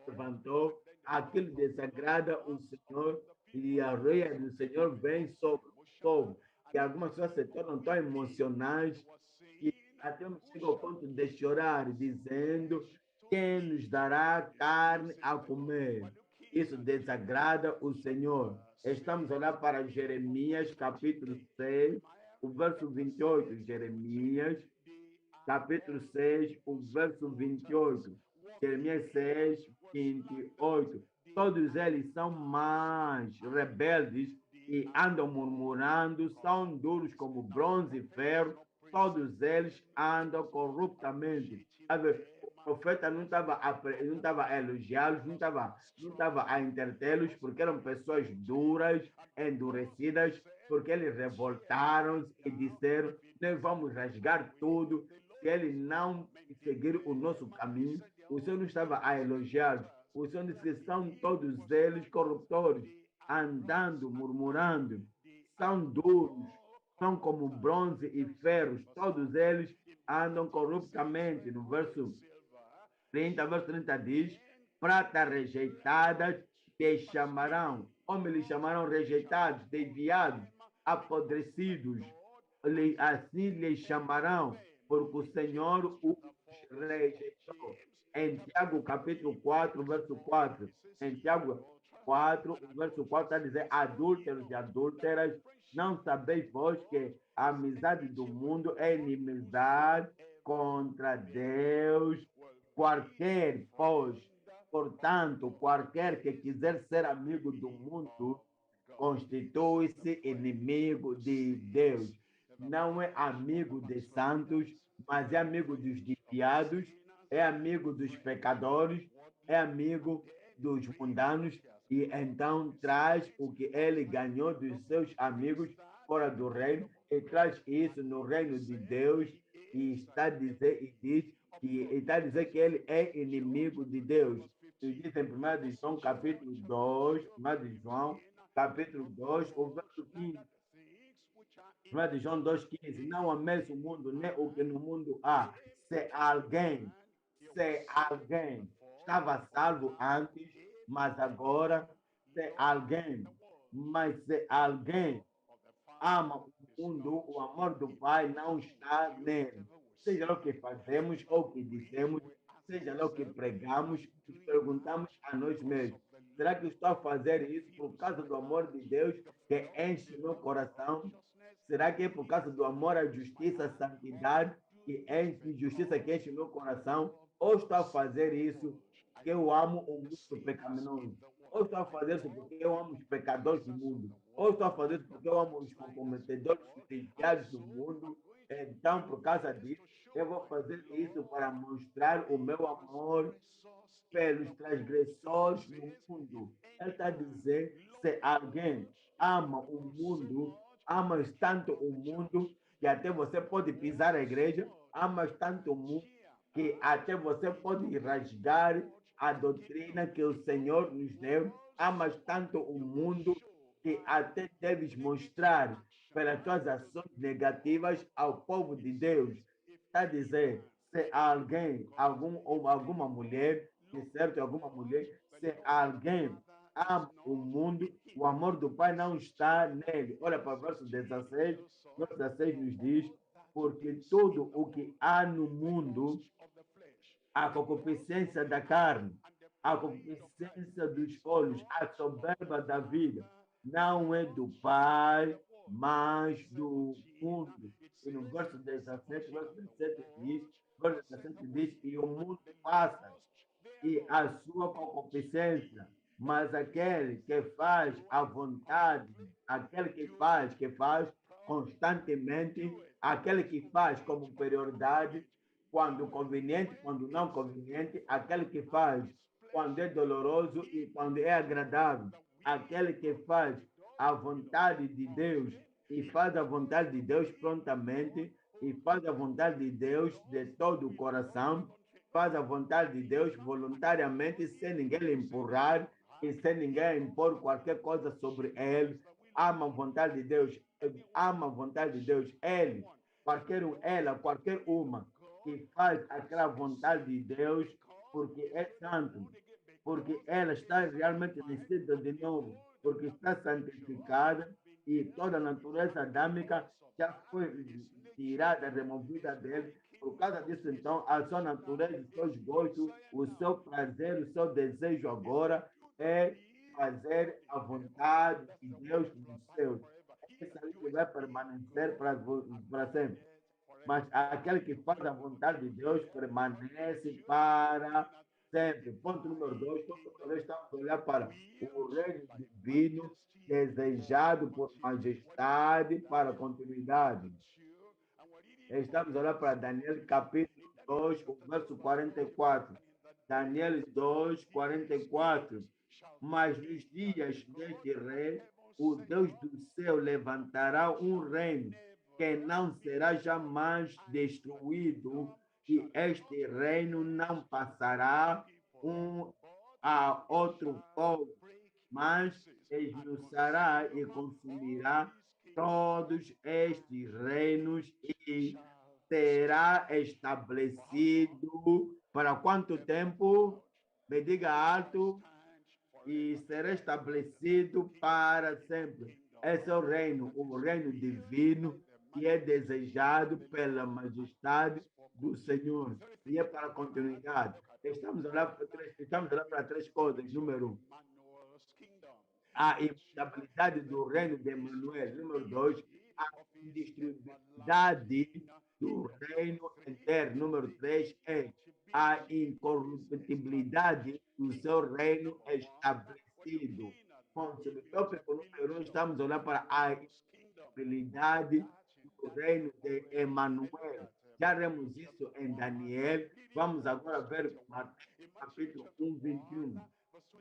levantou, aquilo desagrada o Senhor e a ira do Senhor vem sobre o povo. E algumas pessoas se tornam tão emocionais que até chegam ao ponto de chorar, dizendo: quem nos dará carne a comer? Isso desagrada o Senhor. Estamos a olhar para Jeremias, capítulo 6, o verso 28. Jeremias, capítulo 6, o verso 28. Jeremias 6, 28. Todos eles são mais rebeldes e andam murmurando, são duros como bronze e ferro, todos eles andam corruptamente. O profeta não estava a elogiá-los, não estava a entretê-los, porque eram pessoas duras, endurecidas, porque eles revoltaram-se e disseram: nós vamos rasgar tudo se ele não seguir o nosso caminho. O Senhor não estava a elogiá-los. O Senhor disse que são todos eles corruptores, andando, murmurando, são duros, são como bronze e ferros, todos eles andam corruptamente. No verso 30, verso 30 diz: prata rejeitada te chamarão. Homens lhe chamarão rejeitados, desviados, apodrecidos. Assim lhe chamarão, porque o Senhor os rejeitou. Em Tiago, capítulo 4, verso 4. Em Tiago 4, verso 4 está a dizer: adúlteros e adúlteras, não sabeis vós que a amizade do mundo é inimizade contra Deus? Qualquer, pois, portanto, qualquer que quiser ser amigo do mundo, constitui-se inimigo de Deus. Não é amigo dos santos, mas é amigo dos desviados, é amigo dos pecadores, é amigo dos mundanos, e então traz o que ele ganhou dos seus amigos fora do reino, e traz isso no reino de Deus, e está a dizer, e diz que está a dizer que ele é inimigo de Deus. Isso diz em 1 de João, capítulo 2, 1 de João, capítulo 2, o verso 15. 1 de João 2,15. Não ameis o mundo, nem o que no mundo há. Se alguém estava salvo antes, mas agora, se alguém ama o mundo, o amor do Pai não está nele. Seja lá o que fazemos ou o que dizemos, seja lá o que pregamos, nos perguntamos a nós mesmos: será que estou a fazer isso por causa do amor de Deus que enche meu coração? Será que é por causa do amor à justiça, à santidade, que enche justiça que enche meu coração? Ou estou a fazer isso porque eu amo o mundo pecaminoso? Ou estou a fazer isso porque eu amo os pecadores do mundo? Ou estou a fazer isso porque eu amo os comprometedores, os desviados do mundo? Então, por causa disso, eu vou fazer isso para mostrar o meu amor pelos transgressores no mundo. Ele está dizendo: se alguém ama o mundo, amas tanto o mundo que até você pode pisar a igreja, amas tanto o mundo que até você pode rasgar a doutrina que o Senhor nos deu, amas tanto o mundo que até deves mostrar pelas tuas ações negativas ao povo de Deus. Está a dizer: se alguém, ou alguma mulher, de certo, alguma mulher, se alguém ama o mundo, o amor do Pai não está nele. Olha para o verso 16. O verso 16 nos diz: porque tudo o que há no mundo, a concupiscência da carne, a concupiscência dos olhos, a soberba da vida, não é do Pai, mas do mundo. E no verso 17 diz: e o mundo passa, e a sua concupiscência, mas aquele que faz constantemente, aquele que faz como prioridade, quando conveniente, quando não conveniente, aquele que faz quando é doloroso e quando é agradável, aquele que faz a vontade de Deus e faz a vontade de Deus prontamente e faz a vontade de Deus de todo o coração, faz a vontade de Deus voluntariamente, sem ninguém lhe empurrar e sem ninguém impor qualquer coisa sobre ele. Ama a vontade de Deus, ama a vontade de Deus. Ele, ela, qualquer uma que faz aquela vontade de Deus, porque é santo. porque ela está realmente nascida de novo, porque está santificada e toda a natureza adâmica já foi tirada, removida dele. Por causa disso, então, a sua natureza, os seus gostos, o seu prazer, o seu desejo agora é fazer a vontade de Deus nos céus. Esse ali que vai permanecer para sempre. Mas aquele que faz a vontade de Deus permanece para sempre. Ponto número dois, ponto número dois, estamos a olhar para o reino divino desejado por majestade para a continuidade. Estamos a olhar para Daniel capítulo 2, o verso 44. Daniel 2, 44. Mas nos dias deste rei, o Deus do céu levantará um reino que não será jamais destruído, e este reino não passará um a outro povo, mas esmiuçará e consumirá todos estes reinos e será estabelecido para quanto tempo? Me diga alto, e será estabelecido para sempre. Esse é o reino divino que é desejado pela majestade do Senhor e é para a continuidade. Estamos a olhar para três coisas. Número um, a imutabilidade do reino de Emmanuel. Número dois, a indistribuibilidade do reino eterno. Número três é a incorruptibilidade do seu reino estabelecido. Bom, sobre o tópico número um, estamos a olhar para a incorruptibilidade do reino de Emmanuel. Já lemos isso em Daniel. Vamos agora ver Mateus capítulo 1, 21.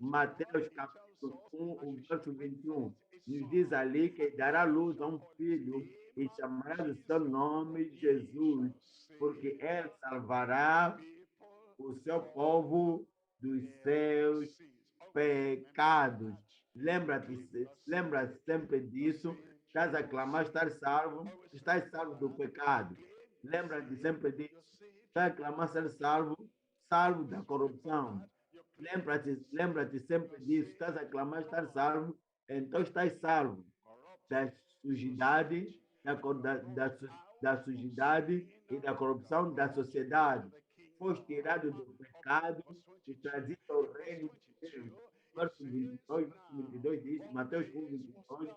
Mateus capítulo 1, o verso 21, nos diz ali que dará luz a um filho e chamará o seu nome Jesus, porque ele salvará o seu povo dos seus pecados. Lembra sempre disso. Estás a clamar, estás salvo do pecado. Lembra-te sempre disso. Estás a clamar ser salvo, salvo da corrupção. Lembra-te sempre disso. Estás a clamar estar salvo, então estás salvo da sujidade, da sujidade e da corrupção da sociedade. Foste tirado do pecado e trazido ao reino de Deus. Verso 22 diz, Mateus 1, 22,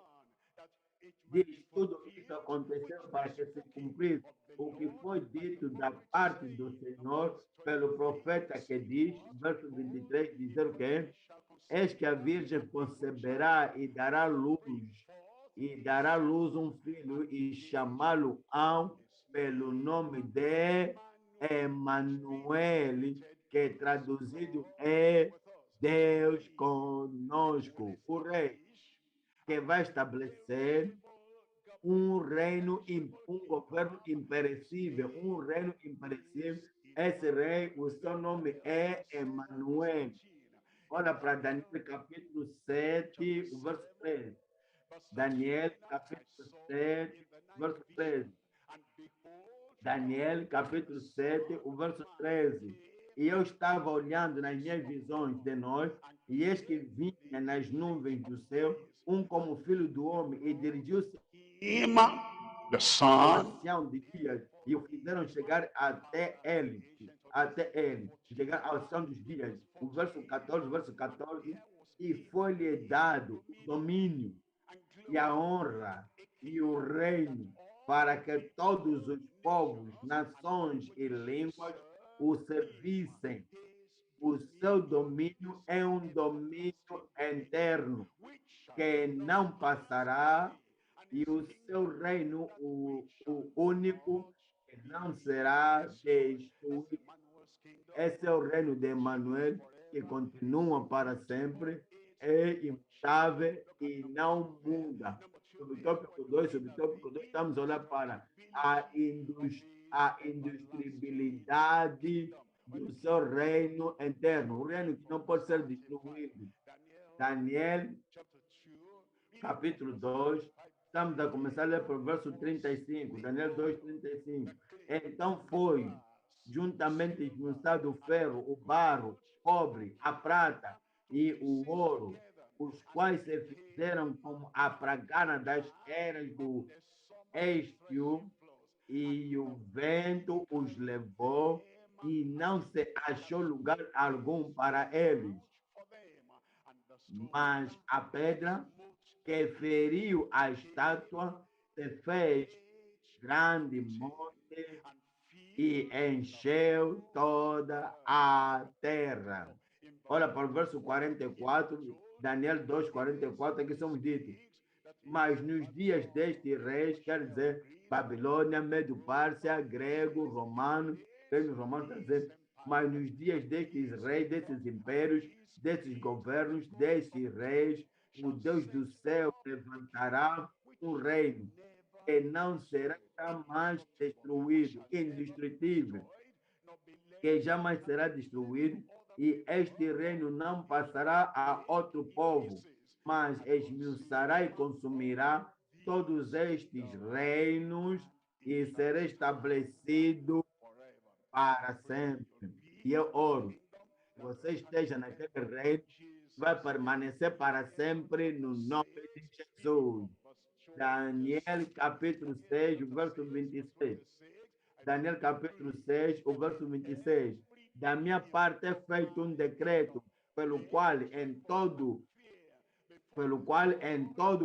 diz, tudo isso aconteceu para que se cumprisse o que foi dito da parte do Senhor pelo profeta que diz, verso 23, dizer o quê? Eis que a virgem conceberá e dará luz um filho e chamá-lo-ão pelo nome de Emanuel, que traduzido é Deus conosco, o rei que vai estabelecer um reino, um governo imperecível, um reino imperecível. Esse rei, o seu nome é Emanuel. Olha para Daniel capítulo 7, o verso 13. Daniel capítulo 7, verso 13. Daniel capítulo 7, o verso 13. E eu estava olhando nas minhas visões de noite, e eis que vinha nas nuvens do céu, um como filho do homem, e dirigiu-se The ao Son, ancião de dias, e o fizeram chegar até ele, chegar ao ancião dos dias. O verso 14, e foi-lhe dado o domínio e a honra e o reino para que todos os povos, nações e línguas o servissem. O seu domínio é um domínio eterno que não passará, e o seu reino, o único, que não será destruído. Esse é o reino de Emmanuel, que continua para sempre, é imutável e não muda. Sobre o tópico 2, estamos a olhar para a industribilidade do seu reino eterno, o reino que não pode ser destruído. Daniel, capítulo 2, estamos a começar a ler por verso 35, Daniel 2, 35. Então foi juntamente esmiuçado o ferro, o barro, o cobre, a prata e o ouro, os quais se fizeram como a pragana das eras do Estio, e o vento os levou, e não se achou lugar algum para eles. Mas a pedra que feriu a estátua se fez grande monte e encheu toda a terra. Olha para o verso 44, Daniel 2, 44, aqui somos ditos. Mas nos dias deste reis, quer dizer, Babilônia, Medo-Pérsia, grego, romano, reino romano, quer dizer, mas nos dias destes reis, desses impérios, desses governos, desses reis, o Deus do céu levantará um reino que não será jamais destruído, indestrutível, que jamais será destruído, e este reino não passará a outro povo, mas esmiuçará e consumirá todos estes reinos e será estabelecido para sempre. E eu oro, que você esteja naquele reino, vai permanecer para sempre no nome de Jesus. Daniel capítulo 6, verso 26. Daniel capítulo 6, o verso 26. Da minha parte é feito um decreto pelo qual em todo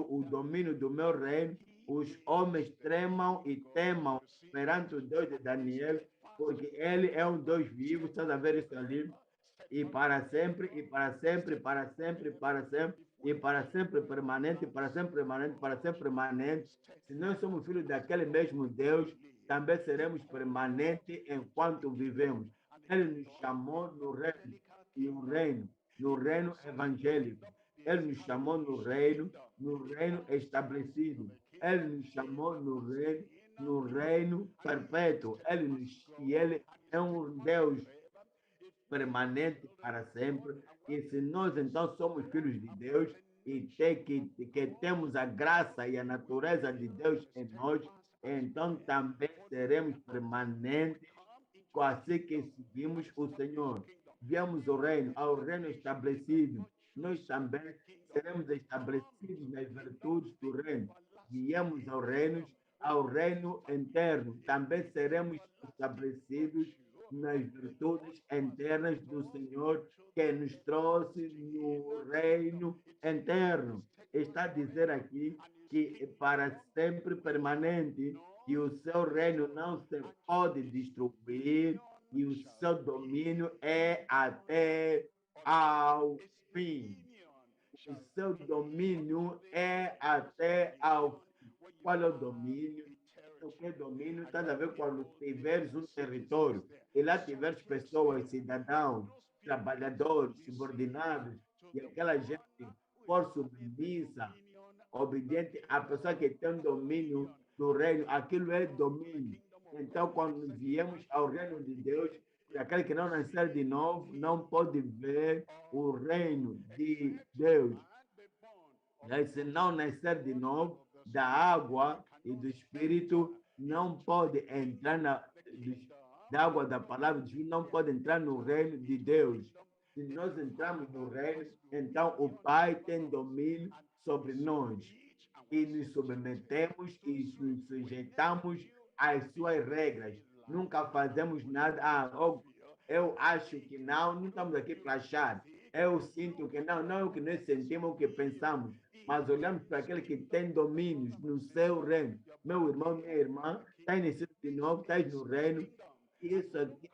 o domínio do meu reino os homens tremam e temam perante o Deus de Daniel, porque ele é um Deus vivo, estás a ver isso ali? E para sempre, e para sempre, para sempre, para sempre, e para sempre permanente, para sempre permanente, para sempre permanente. Se nós somos filhos daquele mesmo Deus, também seremos permanentes enquanto vivemos. Ele nos chamou no reino, e o reino, no reino evangélico. Ele nos chamou no reino estabelecido. Ele nos chamou no reino perpétuo. E ele é um Deus permanente para sempre. E se nós então somos filhos de Deus que temos a graça e a natureza de Deus em nós, então também seremos permanentes assim que seguimos o Senhor. Viemos ao reino estabelecido. Nós também seremos estabelecidos nas virtudes do reino. Viemos ao reino eterno. Também seremos estabelecidos nas virtudes eternas do Senhor que nos trouxe no reino eterno. Está a dizer aqui que para sempre permanente e o seu reino não se pode destruir e o seu domínio é até ao fim. O seu domínio é até ao fim. Qual é o domínio? O que é domínio? Está a ver quando tiveres um território e lá tiveres pessoas, cidadãos, trabalhadores, subordinados, e aquela gente for submissa, obediente à pessoa que tem domínio do reino, aquilo é domínio. Então, quando viemos ao reino de Deus, aquele que não nascer de novo não pode ver o reino de Deus. E se não nascer de novo da água e do Espírito, não pode entrar da água da palavra de Deus, não pode entrar no reino de Deus. Se nós entramos no reino, então o Pai tem domínio sobre nós e nos submetemos e nos sujeitamos às suas regras. Nunca fazemos nada. Eu acho que não estamos aqui para achar. Eu sinto que não é o que nós sentimos, o que pensamos, mas olhamos para aquele que tem domínios no seu reino. Meu irmão, minha irmã, está iniciando de novo, está no reino, isso aqui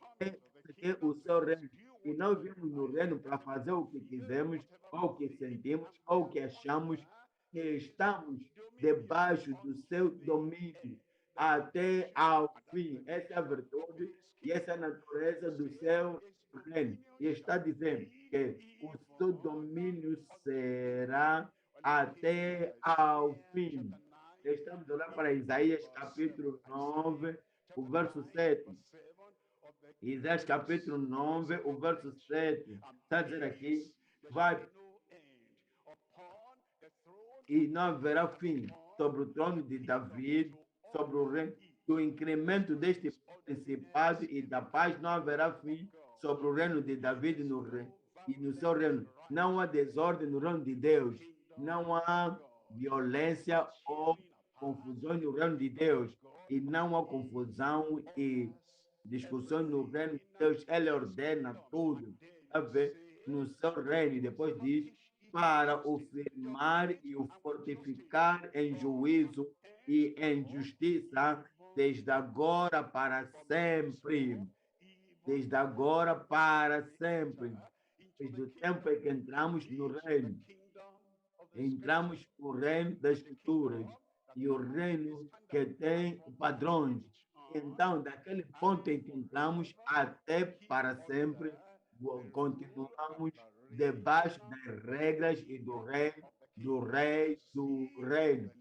é o seu reino. E nós vimos no reino para fazer o que quisemos, ou o que sentimos, ou o que achamos, que estamos debaixo do seu domínio até ao fim. Essa é a virtude e essa é a natureza do seu reino. E está dizendo que o seu domínio será até ao fim. Estamos olhando para Isaías capítulo 9, o verso 7. Isaías capítulo 9, o verso 7. Está dizendo aqui, vai e não haverá fim sobre o trono de David, sobre o reino, do incremento deste principado e da paz não haverá fim sobre o reino de David e no seu reino. Não há desordem no reino de Deus. Não há violência ou confusão no reino de Deus. E não há confusão e discussão no reino de Deus. Ele ordena tudo. A ver, no seu reino. E depois diz, para o firmar e o fortificar em juízo e em justiça, desde agora para sempre. Desde agora para sempre. Desde o tempo em que entramos no reino. Entramos no reino das escrituras e o reino que tem padrões. Então, daquele ponto em que entramos até para sempre, continuamos debaixo das regras e do rei, do reino.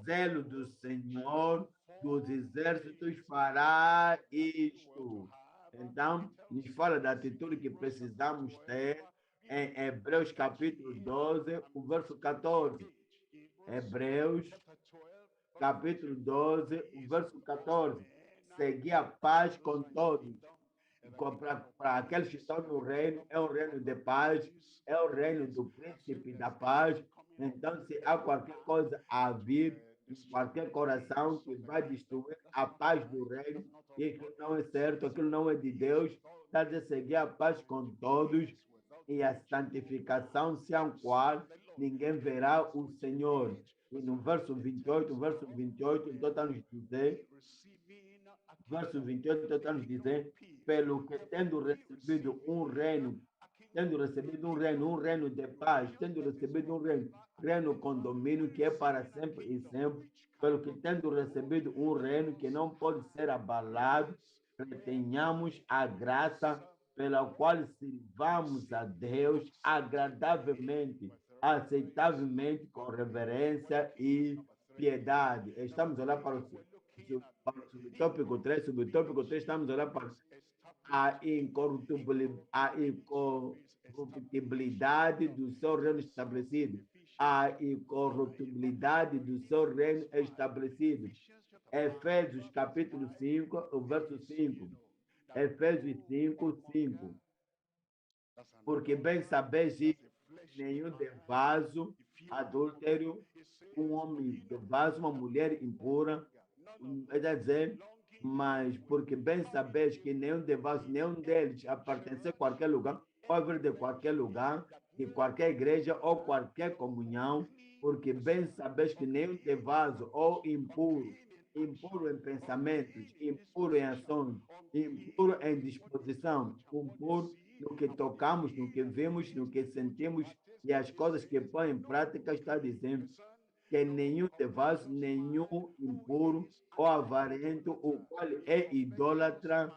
Zelo do Senhor dos exércitos fará isto. Então, nos fala da atitude que precisamos ter em Hebreus capítulo 12, o verso 14. Hebreus capítulo 12, o verso 14. Seguir a paz com todos. Para aqueles que estão no reino, é o reino de paz, é o reino do príncipe da paz. Então, se há qualquer coisa a vir, qualquer coração que vai destruir a paz do reino, e aquilo não é certo, aquilo não é de Deus, está a seguir a paz com todos e a santificação, sem a qual ninguém verá o Senhor. E no verso 28, então está nos dizer, verso 28, então está nos dizer, pelo que tendo recebido um reino de paz, tendo recebido um reino com domínio que é para sempre e sempre, pelo que tendo recebido um reino que não pode ser abalado, retenhamos a graça pela qual sirvamos a Deus agradavelmente, aceitavelmente, com reverência e piedade. Estamos a olhar para o subtópico 3, estamos a olhar para a incorruptibilidade do seu reino estabelecido. A incorruptibilidade do seu reino estabelecido. Efésios capítulo 5, o verso 5. Efésios 5, 5. Porque bem sabeis nenhum devaso, adúltero, um homem devaso, uma mulher impura, quer dizer, mas porque bem sabeis que nenhum devaso, nenhum deles a pertencer a qualquer lugar, pode vir de qualquer lugar, de qualquer igreja ou qualquer comunhão, porque bem sabeis que nenhum devaso ou impuro em pensamentos, impuro em ações, impuro em disposição, impuro no que tocamos, no que vemos, no que sentimos e as coisas que põe em prática, está dizendo que nenhum devasso, nenhum impuro ou avarento, o qual é idólatra,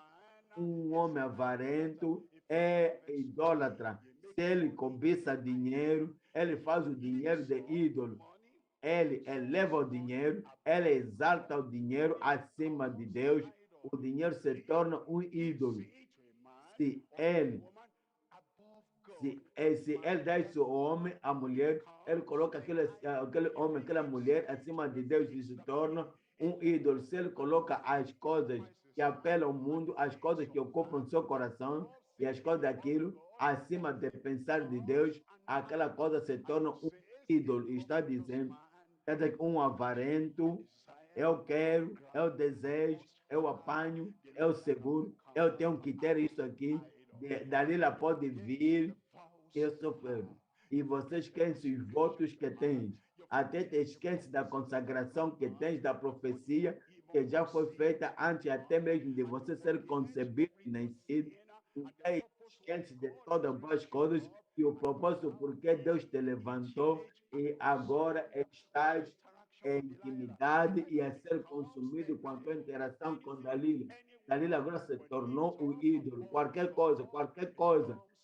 um homem avarento é idólatra. Se ele cobiça dinheiro, ele faz o dinheiro de ídolo. Ele eleva o dinheiro, ele exalta o dinheiro acima de Deus. O dinheiro se torna um ídolo. Se ele dá esse homem, a mulher, ele coloca aquele homem, aquela mulher acima de Deus e se torna um ídolo. Se ele coloca as coisas que apelam ao mundo, as coisas que ocupam seu coração e as coisas daquilo acima de pensar de Deus, aquela coisa se torna um ídolo. E está dizendo, quer dizer, um avarento, eu quero, eu desejo, eu apanho, eu seguro, eu tenho que ter isso aqui, dali ela pode vir, eu sofro. E você esquece os votos que tens, até te esquece da consagração que tens, da profecia que já foi feita antes até mesmo de você ser concebido e nascido. Esquece de todas as coisas e o propósito por que Deus te levantou e agora estás em intimidade e a ser consumido com a tua interação com Dalila. Dalila agora se tornou um ídolo. Qualquer coisa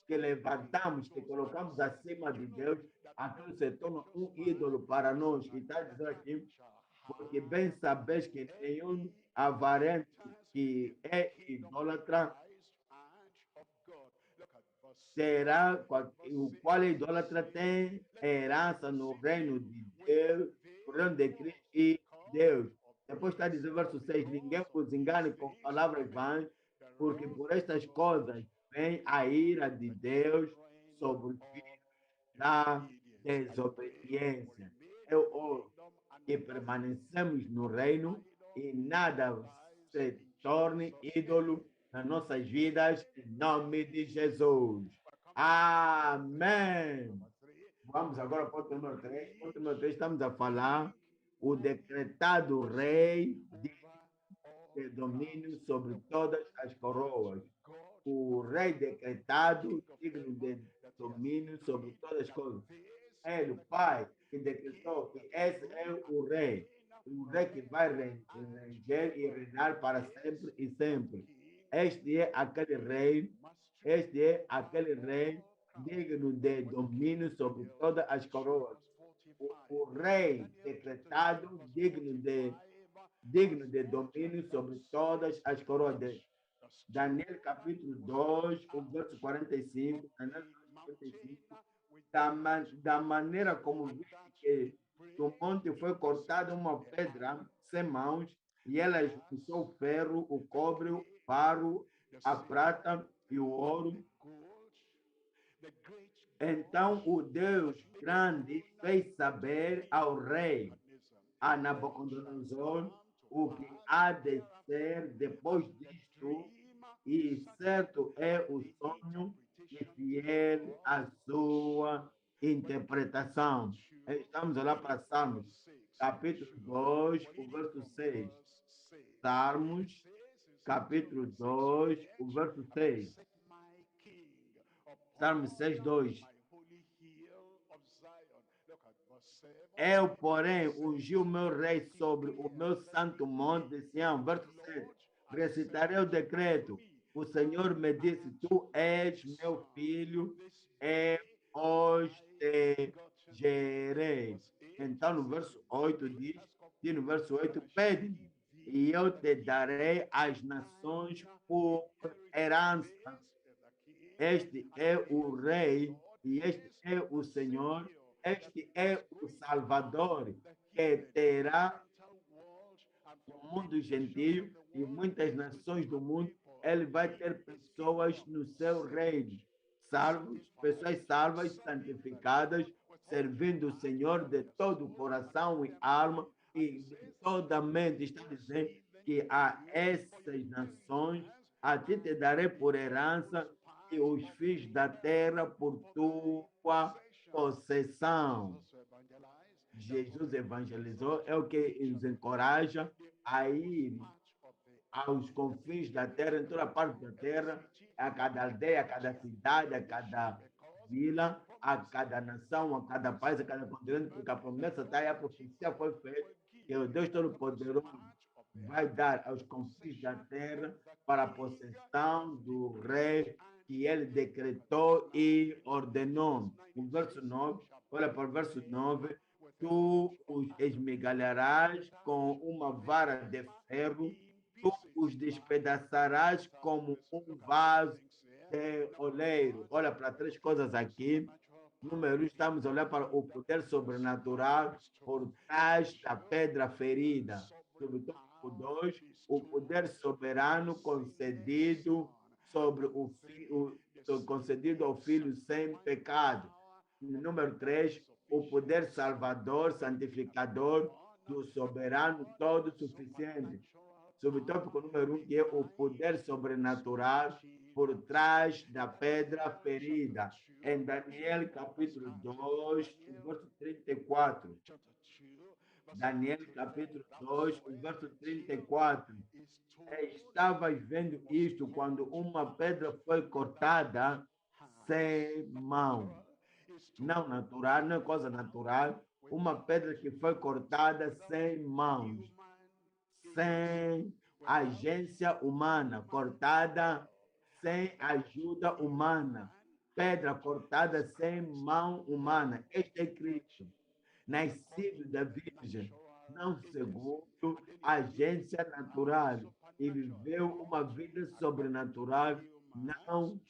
que levantamos, que colocamos acima de Deus, aquilo se torna um ídolo para nós. E está dizendo aqui, porque bem sabes que nenhum avarento que é idólatra será, o qual é idólatra tem herança no reino de Deus, no reino de Cristo e Deus. Depois está a dizer, verso 6, ninguém vos engane com palavras vãs, porque por estas coisas vem a ira de Deus sobre os filhos da desobediência. Eu oro que permanecemos no reino e nada se torne ídolo nas nossas vidas, em nome de Jesus. Amém. Vamos agora para o ponto número 3. Ponto número 3, estamos a falar o decretado rei de domínio sobre todas as coroas. O rei decretado, digno de domínio sobre todas as coisas. É o Pai que decretou que esse é o rei que vai reger e reinar para sempre e sempre. Este é aquele rei digno de domínio sobre todas as coroas. O rei decretado digno de domínio sobre todas as coroas. Daniel capítulo 2, o verso 45, Daniel 45, da maneira como viste que do monte foi cortada uma pedra sem mãos, e ela juntou o ferro, o cobre, o barro, a prata e o ouro. Então o Deus grande fez saber ao rei, a Nabucodonosor, o que há de ser depois disto, e certo é o sonho e fiel a sua interpretação. Estamos lá para Salmos, capítulo 2, o verso 6. Salmos, capítulo 2, o verso 6. Salmos 6, 2. Eu, porém, ungi o meu rei sobre o meu santo monte de Sião. Verso 7. Recitarei o decreto. O Senhor me disse, tu és meu filho, eu hoje te gerei. Então, no verso 8 diz no verso 8, pede-me, e eu te darei as nações por herança. Este é o rei e este é o Senhor, este é o Salvador, que terá o mundo gentio e muitas nações do mundo. Ele vai ter pessoas no seu reino, salvos, pessoas salvas, santificadas, servindo o Senhor de todo o coração e alma e de toda a mente. Está dizendo que a essas nações, a ti te darei por herança e os filhos da terra por tua possessão. Jesus evangelizou, é o que nos encoraja a ir aos confins da terra, em toda parte da terra, a cada aldeia, a cada cidade, a cada vila, a cada nação, a cada país, a cada continente, porque a promessa está aí, a profecia foi feita, que o Deus Todo-Poderoso vai dar aos confins da terra para a possessão do rei que ele decretou e ordenou. O verso 9, olha para o verso 9, tu os esmigalharás com uma vara de ferro, tu os despedaçarás como um vaso de oleiro. Olha para três coisas aqui. Número um, estamos a olhar para o poder sobrenatural por trás da pedra ferida. Sobre tópico 2, o poder soberano concedido sobre concedido ao filho sem pecado. Número 3, o poder salvador, santificador do soberano todo suficiente. Subtópico número 1, que é o poder sobrenatural por trás da pedra ferida. Em Daniel capítulo 2, verso 34. Daniel capítulo 2, verso 34. Estavas vendo isto quando uma pedra foi cortada sem mão. Não natural, não é coisa natural. Uma pedra que foi cortada sem mãos, sem agência humana, cortada sem ajuda humana. Pedra cortada sem mão humana. Este é Cristo, nascido da Virgem, não segundo agência natural, e viveu uma vida sobrenatural, não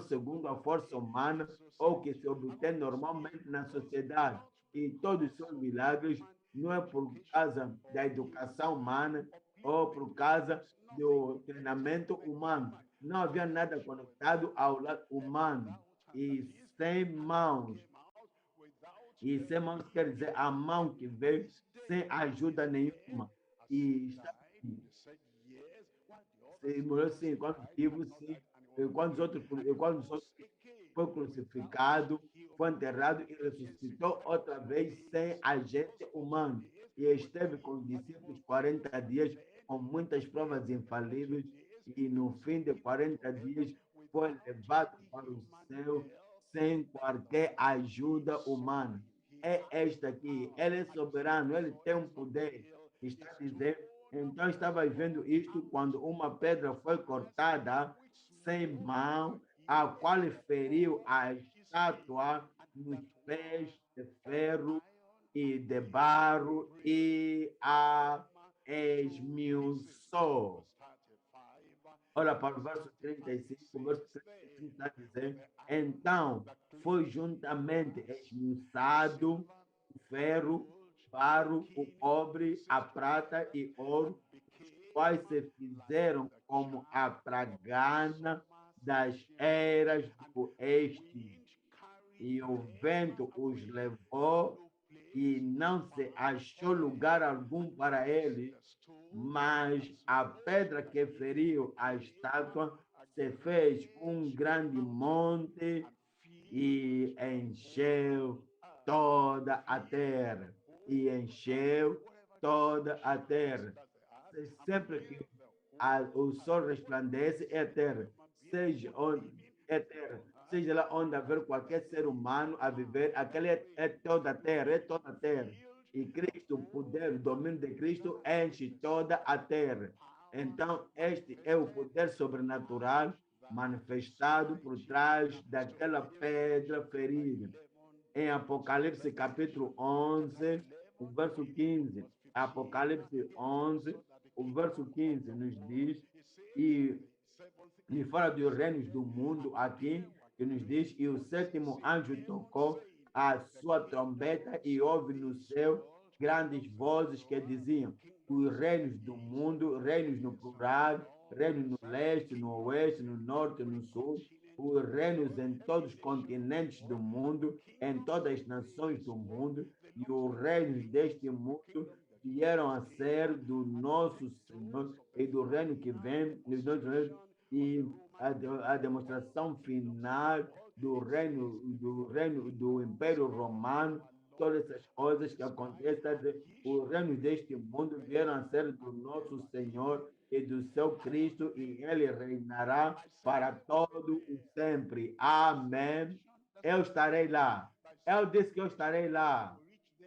segundo a força humana ou que se obtém normalmente na sociedade. E todos os seus milagres não é por causa da educação humana ou por causa do treinamento humano. Não havia nada conectado ao lado humano. E sem mãos. E sem mãos quer dizer a mão que veio sem ajuda nenhuma. E está se morreu sim, quando vivo, sim. Quando os outros foi crucificado, foi enterrado e ressuscitou outra vez sem agente humano. E esteve com os discípulos 40 dias com muitas provas infalíveis e no fim de 40 dias foi levado para o céu sem qualquer ajuda humana. É esta aqui, ele é soberano, ele tem um poder. Está dizendo, então estava vendo isto quando uma pedra foi cortada sem mão, a qual feriu a estátua nos pés de ferro e de barro e a esmiuçou. Olha para o verso 35, o verso 35 está dizendo, então foi juntamente esmiuçado o ferro, barro, o cobre, a prata e ouro, quais se fizeram como a tragana das eras do oeste, e o vento os levou, e não se achou lugar algum para eles, mas a pedra que feriu a estátua se fez um grande monte e encheu toda a terra. E encheu toda a terra. Sempre que o sol resplandece, é terra. Seja onde é terra. Seja lá onde haver qualquer ser humano a viver, aquele é toda a terra, é toda a terra. E Cristo, o poder, o domínio de Cristo enche toda a terra. Então, este é o poder sobrenatural manifestado por trás daquela pedra ferida. Em Apocalipse capítulo 11, o verso 15. Apocalipse 11, o verso 15 nos diz, e me fala dos reinos do mundo aqui, que nos diz, e o sétimo anjo tocou a sua trombeta e houve no céu grandes vozes que diziam, os reinos do mundo, reinos no plural, reinos no leste, no oeste, no norte, no sul, os reinos em todos os continentes do mundo, em todas as nações do mundo, e os reinos deste mundo vieram a ser do nosso Senhor e do reino que vem, e a demonstração final do reino do Império Romano, todas essas coisas que acontecem, os reinos deste mundo vieram a ser do nosso Senhor e do seu Cristo, e ele reinará para todo o sempre. Amém. Eu estarei lá. Eu disse que eu estarei lá.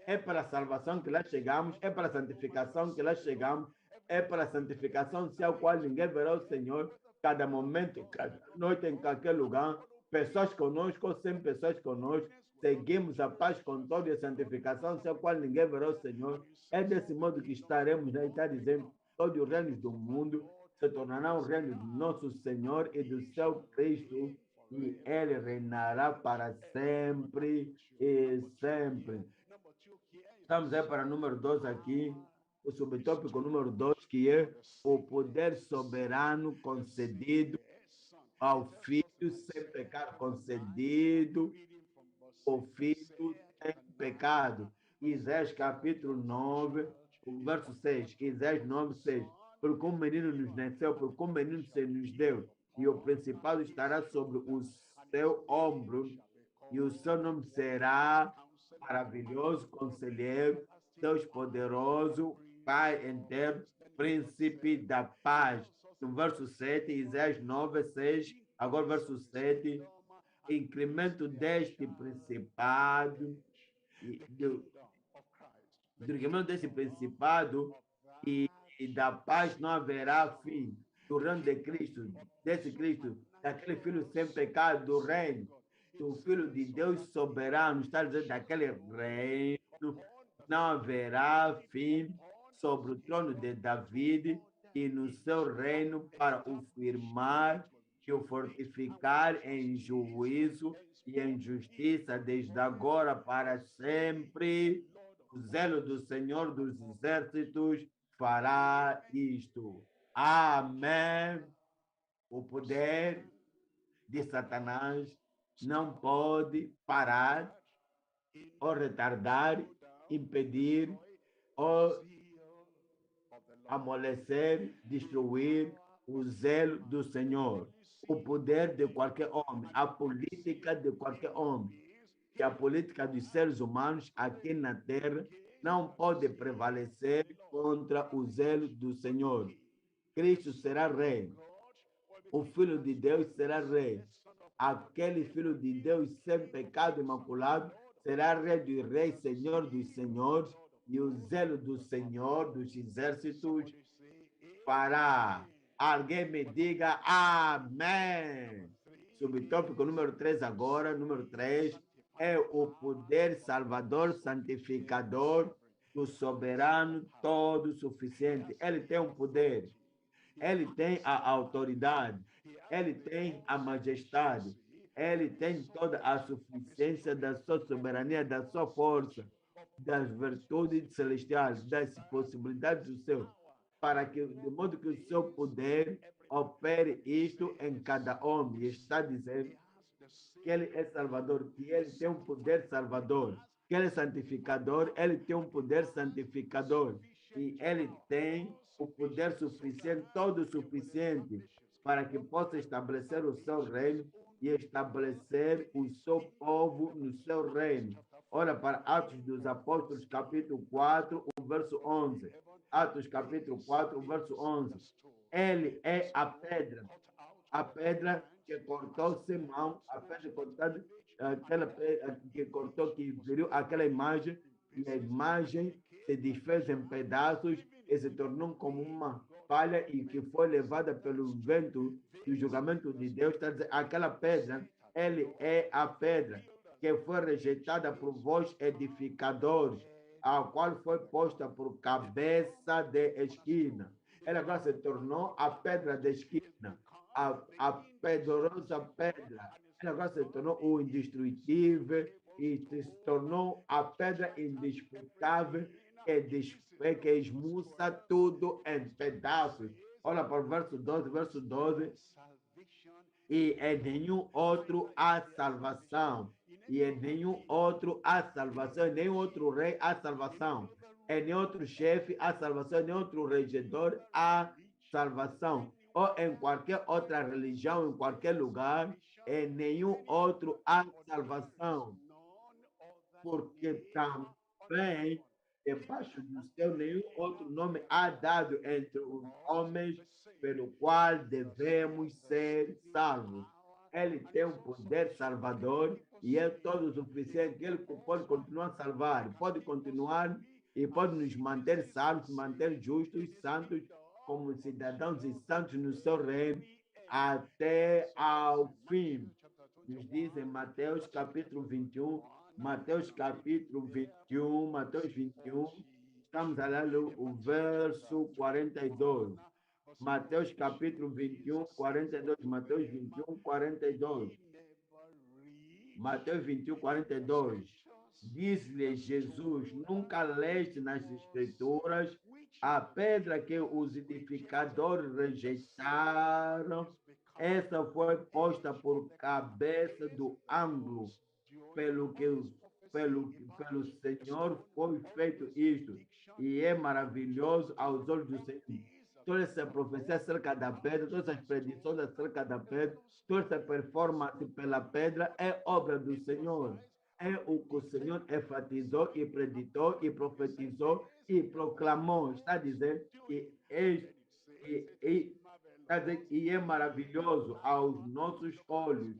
É para a salvação que lá chegamos, é para a santificação que lá chegamos, é para a santificação sem a qual ninguém verá o Senhor, cada momento, cada noite, em qualquer lugar, pessoas conosco ou sem pessoas conosco, seguimos a paz com toda a santificação sem a qual ninguém verá o Senhor. É desse modo que estaremos, né? Está dizendo, todos os reinos do mundo se tornarão o reino do nosso Senhor e do seu Cristo, e ele reinará para sempre e sempre. Estamos aí para o número 2 aqui, o subtópico número 2, que é o poder soberano concedido ao Filho sem pecado, concedido ao Filho sem pecado. Isaías capítulo 9, o verso 6. Isaías 9, 6. Porque um menino nos nasceu, porque um menino se nos deu, e o principado estará sobre o seu ombro, e o seu nome será maravilhoso, conselheiro, Deus poderoso, Pai eterno, príncipe da paz. No verso 7, Isaías 9, 6, agora verso 7, incremento deste principado, do incremento deste principado e da paz não haverá fim, do reino de Cristo, desse Cristo, daquele Filho sem pecado, do reino, do Filho de Deus soberano, está dizendo daquele reino, não haverá fim sobre o trono de David e no seu reino para o firmar e o fortificar em juízo e em justiça desde agora para sempre. O zelo do Senhor dos Exércitos fará isto. Amém. O poder de Satanás não pode parar ou retardar, impedir ou amolecer, destruir o zelo do Senhor. O poder de qualquer homem, a política de qualquer homem e a política dos seres humanos aqui na terra não pode prevalecer contra o zelo do Senhor. Cristo será rei. O Filho de Deus será rei. Aquele Filho de Deus sem pecado imaculado será rei dos reis, Senhor dos senhores, e o zelo do Senhor dos exércitos fará. Alguém me diga amém. Subtópico número 3 agora, número 3, é o poder salvador, santificador do soberano todo suficiente. Ele tem um poder, ele tem a autoridade, ele tem a majestade, ele tem toda a suficiência da sua soberania, da sua força, das virtudes celestiais, das possibilidades do céu, para que, de modo que o seu poder opere isto em cada homem. Está dizendo que ele é salvador, que ele tem um poder salvador, que ele é santificador, ele tem um poder santificador, e ele tem o poder suficiente, todo suficiente, para que possa estabelecer o seu reino e estabelecer o seu povo no seu reino. Olha para Atos dos Apóstolos, capítulo 4, o verso 11. Atos, capítulo 4, o verso 11. Ele é a pedra que cortou Simão, a pedra cortada, aquela que cortou, que feriu aquela imagem, e a imagem se desfez em pedaços e se tornou como uma palha e que foi levada pelo vento do julgamento de Deus. Está dizendo, aquela pedra, ele é a pedra que foi rejeitada por vós edificadores, a qual foi posta por cabeça de esquina. Ela agora se tornou a pedra de esquina, a pedrosa pedra. Ela agora se tornou o indestrutível e se tornou a pedra indisputável que esmuça tudo em pedaços. Olha para o verso 12, verso 12. E em nenhum outro há salvação. E em nenhum outro há salvação, em nenhum outro rei há salvação. Em nenhum outro chefe há salvação, em nenhum outro regedor há salvação. Ou em qualquer outra religião, em qualquer lugar, em nenhum outro há salvação. Porque também debaixo do céu nenhum outro nome há dado entre os homens pelo qual devemos ser salvos. Ele tem um poder salvador e é todo suficiente. Ele pode continuar a salvar, pode continuar e pode nos manter salvos, manter justos, santos, como cidadãos e santos no seu reino, até ao fim. Nos diz em Mateus capítulo 21, Mateus capítulo 21, Mateus 21, estamos a ler o verso 42. Mateus capítulo 21, 42. Mateus 21, 42. Mateus 21, 42. Diz-lhe Jesus, nunca leste nas escrituras a pedra que os edificadores rejeitaram, essa foi posta por cabeça do ângulo, pelo Senhor foi feito isto, e é maravilhoso aos olhos do Senhor. Toda essa profecia acerca da pedra, todas essas predições acerca da pedra, toda essa performance pela pedra é obra do Senhor. É o que o Senhor enfatizou e preditou e profetizou e proclamou. Está dizendo que e é maravilhoso aos nossos olhos.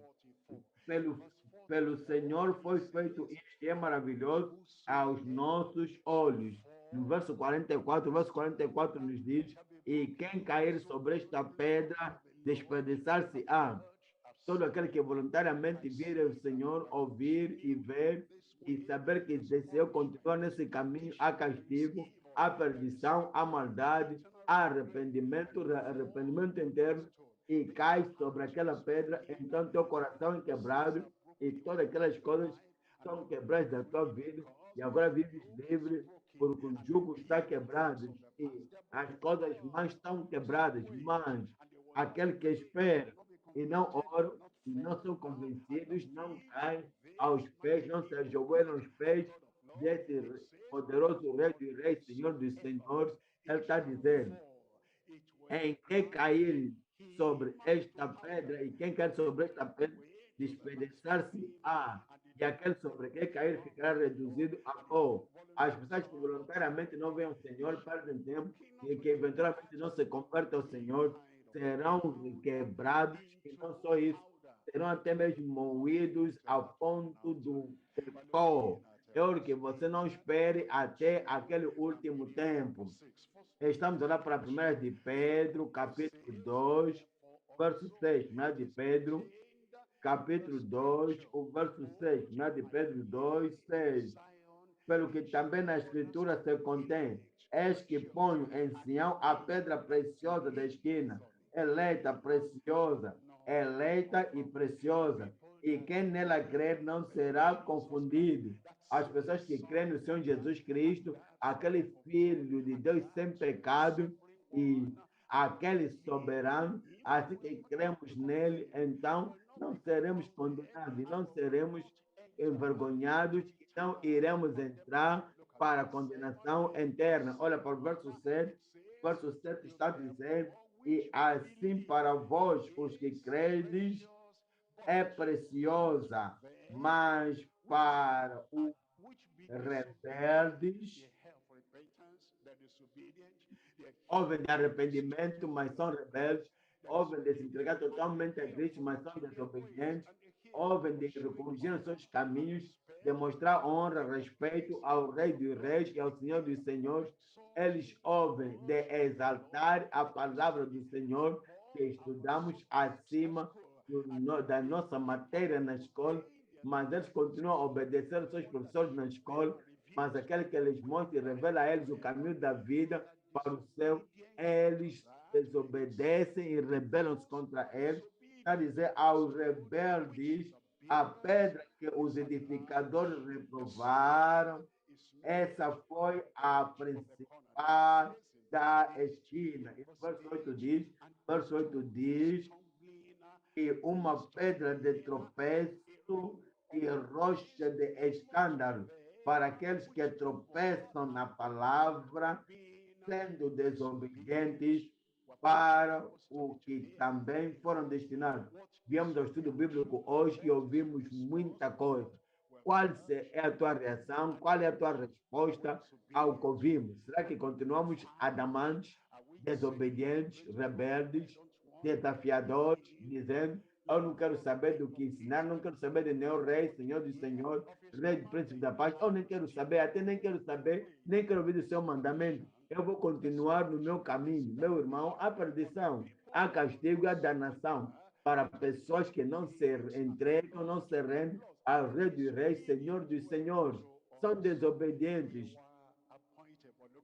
Pelo Senhor foi feito isto, e é maravilhoso aos nossos olhos. No verso 44, o verso 44 nos diz, e quem cair sobre esta pedra, despedaçar-se-á. Todo aquele que voluntariamente vir ao Senhor, ouvir e ver, e saber que se eu continuar nesse caminho, há castigo, há perdição, há maldade, há arrependimento interno, e cai sobre aquela pedra, então teu coração é quebrado, e todas aquelas coisas são quebradas da tua vida, e agora vives livre, porque o jugo está quebrado e as coisas mais estão quebradas, mas aquele que espera e não ora, e não são convencidos, não caem aos pés, não se ajoelham aos pés desse poderoso Rei dos Reis, Senhor dos Senhores. Ele está dizendo, em quem cair sobre esta pedra, e quem cair sobre esta pedra, despedaçar-se-á, e aquele sobre quem cair ficará reduzido a pó. As pessoas que voluntariamente não veem o Senhor perdem tempo e que eventualmente não se convertem ao Senhor serão quebrados, e não só isso, serão até mesmo moídos ao ponto do pó. É o que você não espere até aquele último tempo. Estamos a olhar para a primeira de Pedro, capítulo 2, verso 6. Primeira de Pedro, capítulo 2, o verso 6. Primeira de Pedro 2, 6. Pelo que também na Escritura se contém, eis que ponho em Sião a pedra preciosa da esquina, eleita, preciosa, eleita e preciosa, e quem nela crer não será confundido. As pessoas que creem no Senhor Jesus Cristo, aquele Filho de Deus sem pecado e aquele soberano, assim que cremos nele, então não seremos condenados, não seremos envergonhados, e não iremos entrar para a condenação eterna. Olha para o verso 7. O verso 7 está dizendo, e assim para vós, os que credes, é preciosa, mas para os rebeldes, ouvem de arrependimento, mas são rebeldes, ouvem de se entregar totalmente a Cristo, mas são desobedientes, ouvem de corrigir os seus caminhos, demonstrar honra, respeito ao Rei dos Reis e ao Senhor dos Senhores. Eles ouvem de exaltar a palavra do Senhor que estudamos acima da nossa matéria na escola, mas eles continuam a obedecer aos seus professores na escola, mas aquele que lhes mostra e revela a eles o caminho da vida para o céu, eles desobedecem e rebelam-se contra eles. Quer dizer, aos rebeldes, a pedra que os edificadores reprovaram, essa foi a principal da esquina. E verso 8 diz que uma pedra de tropeço e rocha de escândalo para aqueles que tropeçam na palavra, sendo desobedientes para o que também foram destinados. Viemos ao estudo bíblico hoje e ouvimos muita coisa. Qual é a tua reação? Qual é a tua resposta ao que ouvimos? Será que continuamos adamantes, desobedientes, rebeldes, desafiadores, dizendo: eu não quero saber do que ensinar, não quero saber de nenhum rei, Senhor dos Senhores, Rei do Príncipe da Paz, eu nem quero saber, até nem quero saber, nem quero ouvir o seu mandamento. Eu vou continuar no meu caminho. Meu irmão, há perdição, há castigo e há danação para pessoas que não se entregam, não se rendem ao Rei dos Reis, Senhor dos Senhores. São desobedientes,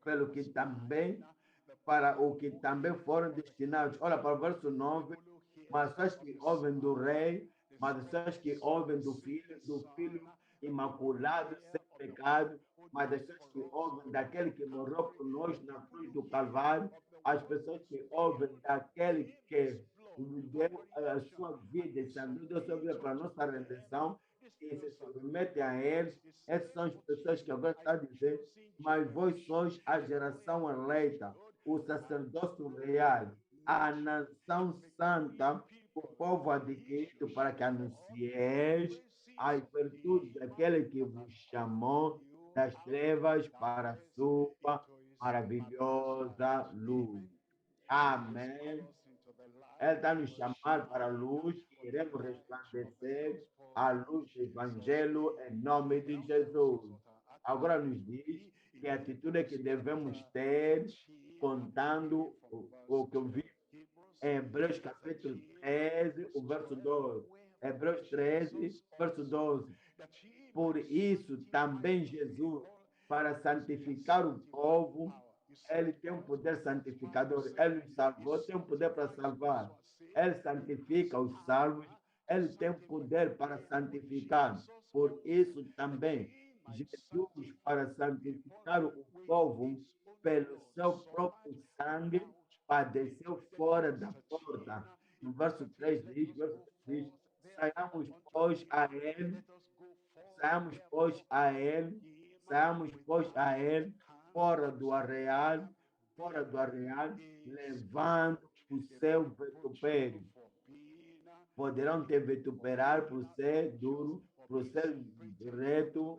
pelo que também, para o que também foram destinados. Olha para o verso 9. Mas pessoas que ouvem do rei, mas pessoas que ouvem do filho imaculado, sem pecado, mas as pessoas que ouvem daquele que morreu por nós na cruz do Calvário, as pessoas que ouvem daquele que deu a sua vida, deu a sua vida para a nossa redenção, e se submetem a eles, essas são as pessoas que agora está dizendo, mas vós sois a geração eleita, o sacerdócio real, a nação santa, o povo adquirido para que anuncieis as virtudes daquele que vos chamou das trevas para a sua maravilhosa luz. Amém. Ele está nos chamando para a luz e iremos resplandecer a luz do Evangelho em nome de Jesus. Agora nos diz que a atitude que devemos ter, contando o que eu vi em Hebreus capítulo 13, o verso 12. Hebreus 13, verso 12. Por isso também Jesus, para santificar o povo, ele tem um poder santificador. Ele nos salvou, tem um poder para salvar. Ele santifica os salvos. Ele tem poder para santificar. Por isso também, Jesus, para santificar o povo pelo seu próprio sangue, padeceu fora da porta. No verso 3 diz, saiamos, pois, a ele, saiamos, pois, a ele, saiamos, pois, a ele, fora do arraial, levando o seu vitupério. Poderão te vituperar por ser duro, por ser reto,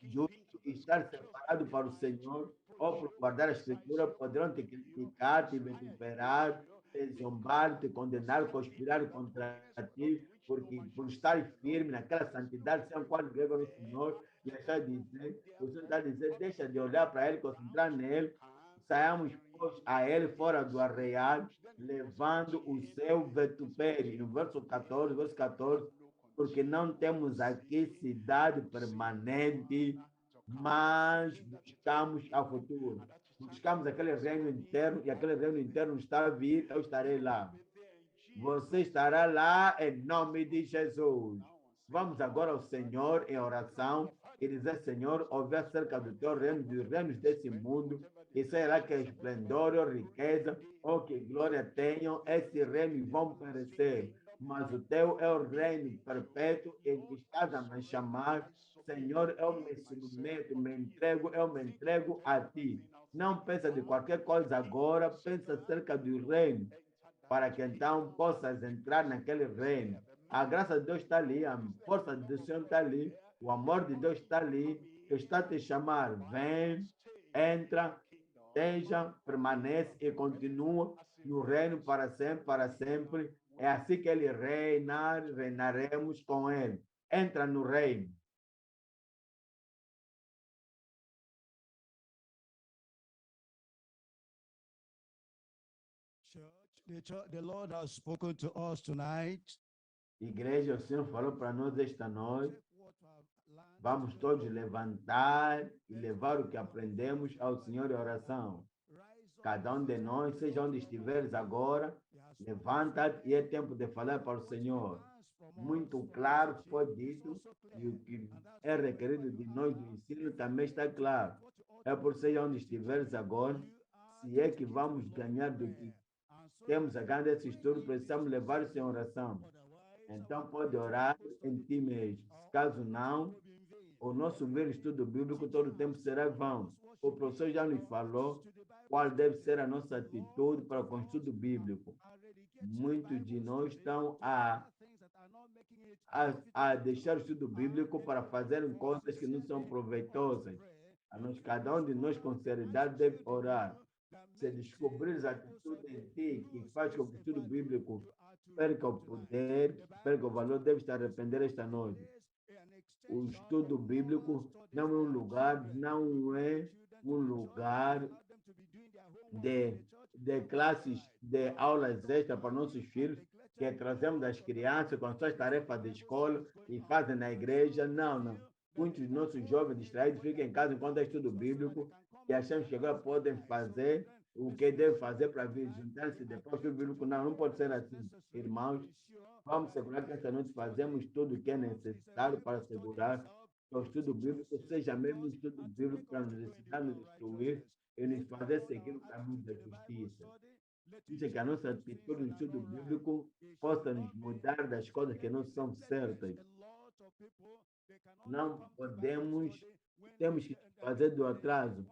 justo, e estar separado para o Senhor, ou por guardar a Escritura, poderão te criticar, te vituperar, te zombar, te condenar, conspirar contra ti, porque por estar firme naquela santidade, sem a qual grega no Senhor, e está a dizer, o Senhor está a dizer, deixa de olhar para Ele, concentrar nele, saiamos, pois, a Ele fora do arraial, levando o seu vitupério. No verso 14, porque não temos aqui cidade permanente, mas buscamos a futuro. Buscamos aquele reino interno, e aquele reino interno está a vir, eu estarei lá. Você estará lá em nome de Jesus. Vamos agora ao Senhor em oração e dizer, Senhor, ouve acerca do teu reino, dos reinos desse mundo, e será que esplendor ou riqueza ou que glória tenham, esse reino vão perecer. Mas o teu é o reino perpétuo em que estás a me chamar. Senhor, eu me submeto, eu me entrego a ti. Não pensa de qualquer coisa agora, pensa acerca do reino, para que então possas entrar naquele reino. A graça de Deus está ali, a força de Deus está ali, o amor de Deus está ali, que está a te chamar. Vem, entra, esteja, permanece e continua no reino para sempre, para sempre. É assim que ele reinar, reinaremos com ele. Entra no reino. The Lord has spoken to us tonight. Igreja, o Senhor falou para nós esta noite. Vamos todos levantar e levar o que aprendemos ao Senhor em oração. Cada um de nós, seja onde estiveres agora, levanta-te e é tempo de falar para o Senhor. Muito claro foi dito e o que é requerido de nós do ensino também está claro. É por seja onde estiveres agora, se é que vamos ganhar do que temos a ganhar desse estudo, precisamos levar isso em oração. Então pode orar em ti mesmo. Caso não, o nosso ver estudo bíblico todo o tempo será vão. O professor já nos falou qual deve ser a nossa atitude para com o estudo bíblico. Muitos de nós estão a deixar o estudo bíblico para fazerem coisas que não são proveitosas. Cada um de nós com seriedade deve orar. Se descobrires a atitude em ti que faz com que o estudo bíblico perca o poder, perca o valor, deve te arrepender esta noite. O estudo bíblico não é um lugar de classes, de aulas extras para nossos filhos, que trazemos das crianças com as suas tarefas de escola e fazem na igreja. Não. Muitos dos nossos jovens distraídos ficam em casa enquanto é estudo bíblico e achamos que agora podem fazer o que devem fazer para vir juntar-se depois do bíblico. Não pode ser assim, irmãos. Vamos segurar que esta noite fazemos tudo o que é necessário para assegurar que o estudo bíblico seja mesmo um estudo bíblico para nos ensinar, nos instruir e nos fazer seguir o caminho da justiça. Diz que a nossa atitude no estudo bíblico possa nos mudar das coisas que não são certas. Não temos que fazer do atraso.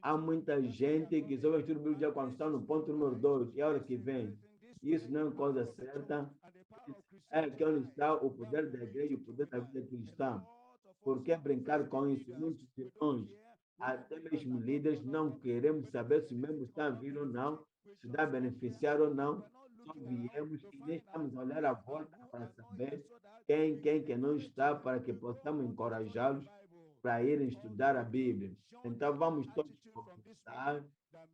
Há muita gente que só vai estudo bíblico já quando está no ponto número 2, e a hora que vem. Isso não é uma coisa certa. É que onde está o poder da igreja, o poder da vida cristã. Por que brincar com isso? Muitos irmãos, até mesmo líderes, não queremos saber se o membro está a vir ou não, se dá a beneficiar ou não. Só viemos e nem estamos a olhar à volta para saber quem que não está, para que possamos encorajá-los para irem estudar a Bíblia. Então vamos todos conversar,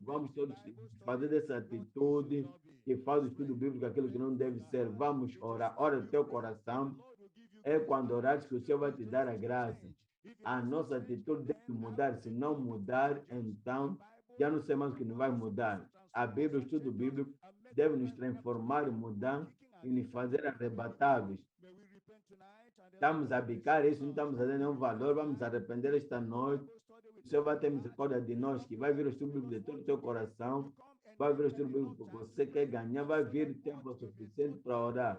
vamos todos fazer dessa atitude que faz o estudo bíblico aquilo que não deve ser. Vamos orar, ora do teu coração. É quando orares que o Senhor vai te dar a graça. A nossa atitude deve mudar. Se não mudar, então já não sei mais o que não vai mudar. A Bíblia, o estudo bíblico, deve nos transformar e mudar e nos fazer arrebatáveis. estamos a bicar isso, não estamos a dar nenhum valor, vamos arrepender esta noite. O Senhor vai ter misericórdia de nós, que vai vir o estudo bíblico de todo o teu coração, vai vir o estudo bíblico que você quer ganhar, vai vir tempo suficiente para orar,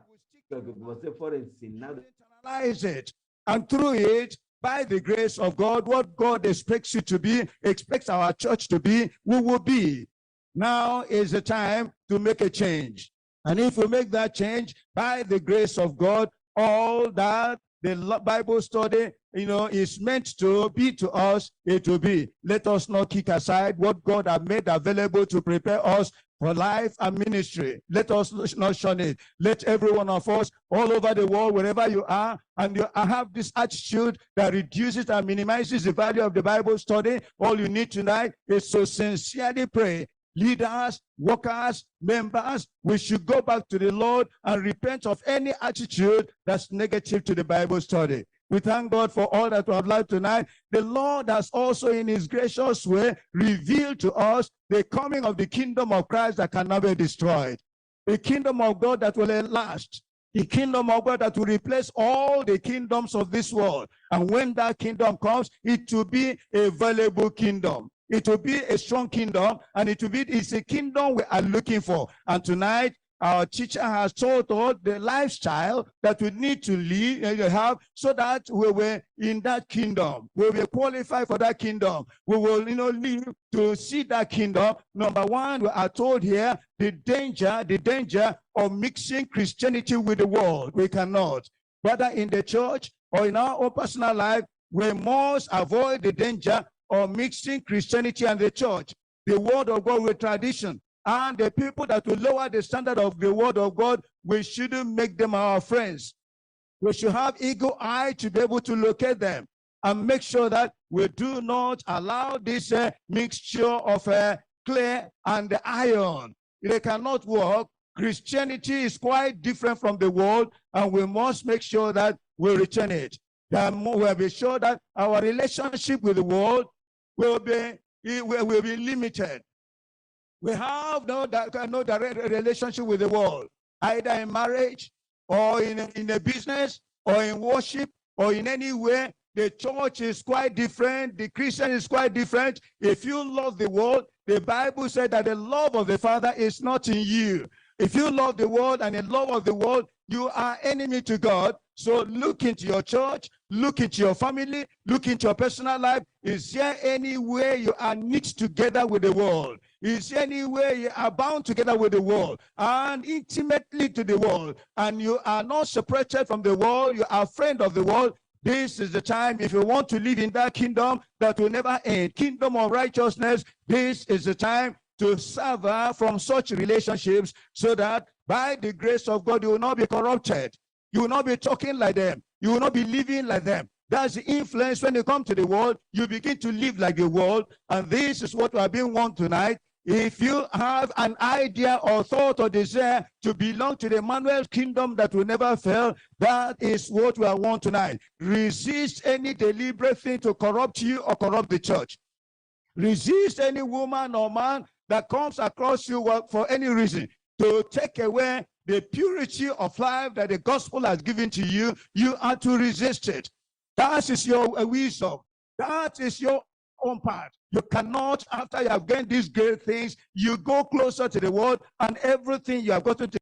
para que você for ensinado. Internalize it, and through it, by the grace of God, what God expects you to be, expects our church to be, we will be. Now is the time to make a change. And if we make that change, by the grace of God, all that the Bible study, is meant to be to us, it will be. Let us not kick aside what God has made available to prepare us for life and ministry. Let us not shun it. Let every one of us all over the world, wherever you are, and you have this attitude that reduces and minimizes the value of the Bible study, all you need tonight is to sincerely pray. Leaders, workers, members, we should go back to the Lord and repent of any attitude that's negative to the Bible study. We thank God for all that we have learned tonight. The Lord has also in his gracious way revealed to us the coming of the kingdom of Christ that cannot be destroyed. The kingdom of God that will last. The kingdom of God that will replace all the kingdoms of this world. And when that kingdom comes, it will be a valuable kingdom. It will be a strong kingdom, and it's a kingdom we are looking for. And tonight, our teacher has told us the lifestyle that we need to live and have so that we will in that kingdom. We will qualify for that kingdom. We will live to see that kingdom. Number one, we are told here the danger of mixing Christianity with the world. We cannot. Whether in the church or in our own personal life, we must avoid the danger of mixing Christianity and the church, the word of God with tradition. And the people that will lower the standard of the word of God, we shouldn't make them our friends. We should have eagle eye to be able to locate them and make sure that we do not allow this mixture of clay and iron. They cannot work. Christianity is quite different from the world, and we must make sure that we return it. Then we will be sure that our relationship with the world will be limited. We have no direct relationship with the world, either in marriage or in a business or in worship or in any way. The church is quite different. The Christian is quite different. If you love the world, the Bible said that the love of the Father is not in you. If you love the world and the love of the world, you are enemy to God. So look into your church, look into your family, look into your personal life. Is there any way you are knit together with the world? Is there any way you are bound together with the world and intimately to the world, and you are not separated from the world, you are a friend of the world? This is the time, if you want to live in that kingdom that will never end, kingdom of righteousness, this is the time to suffer from such relationships so that by the grace of God, you will not be corrupted. You will not be talking like them. You will not be living like them. That's the influence. When you come to the world, you begin to live like the world. And this is what we have been want tonight. If you have an idea or thought or desire to belong to the Emmanuel kingdom that will never fail, that is what we are want tonight. Resist any deliberate thing to corrupt you or corrupt the church. Resist any woman or man that comes across you for any reason to take away the purity of life that the gospel has given to you. You are to resist it. That is your wisdom. That is your own part. You cannot, after you have gained these great things, you go closer to the world, and everything you have gotten to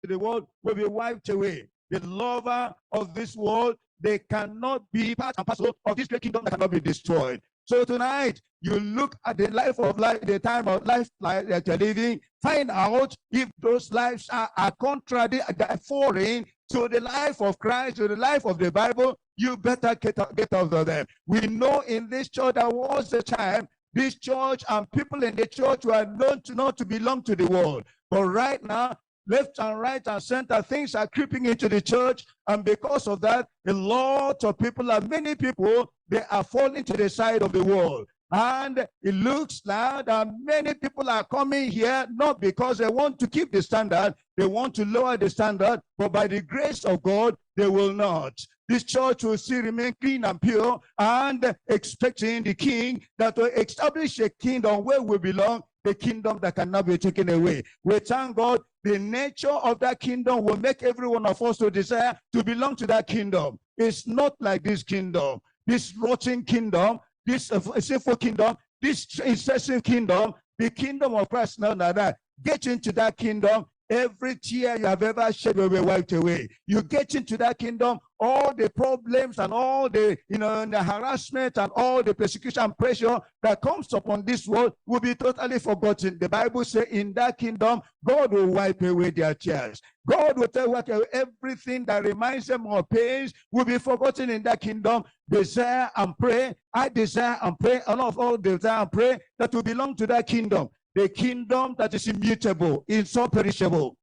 the world will be wiped away. The lover of this world, they cannot be part and parcel of this great kingdom that cannot be destroyed. So tonight, you look at the life of life, the time of life that you're living, find out if those lives are contrary, foreign to the life of Christ, to the life of the Bible. You better get out of them. We know in this church there was a time, this church and people in the church were known to not to belong to the world. But right now, left and right and center, things are creeping into the church, and because of that, a lot of people, and many people, they are falling to the side of the world. And it looks like that many people are coming here not because they want to keep the standard, they want to lower the standard, but by the grace of God, they will not. This church will still remain clean and pure, and expecting the King that will establish a kingdom where we belong, the kingdom that cannot be taken away. We thank God the nature of that kingdom will make every one of us to desire to belong to that kingdom. It's not like this kingdom, this rotten kingdom, this sinful kingdom, this excessive kingdom, the kingdom of Christ. Now that get into that kingdom, every tear you have ever shed will be wiped away. You get into that kingdom, all the problems and all the, the harassment and all the persecution and pressure that comes upon this world will be totally forgotten. The Bible says in that kingdom, God will wipe away their tears. God will tell you everything that reminds them of pains will be forgotten in that kingdom. Desire and pray. I desire and pray. All desire and pray that will belong to that kingdom. The kingdom that is immutable, imperishable.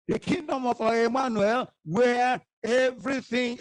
The kingdom of our Emmanuel, where everything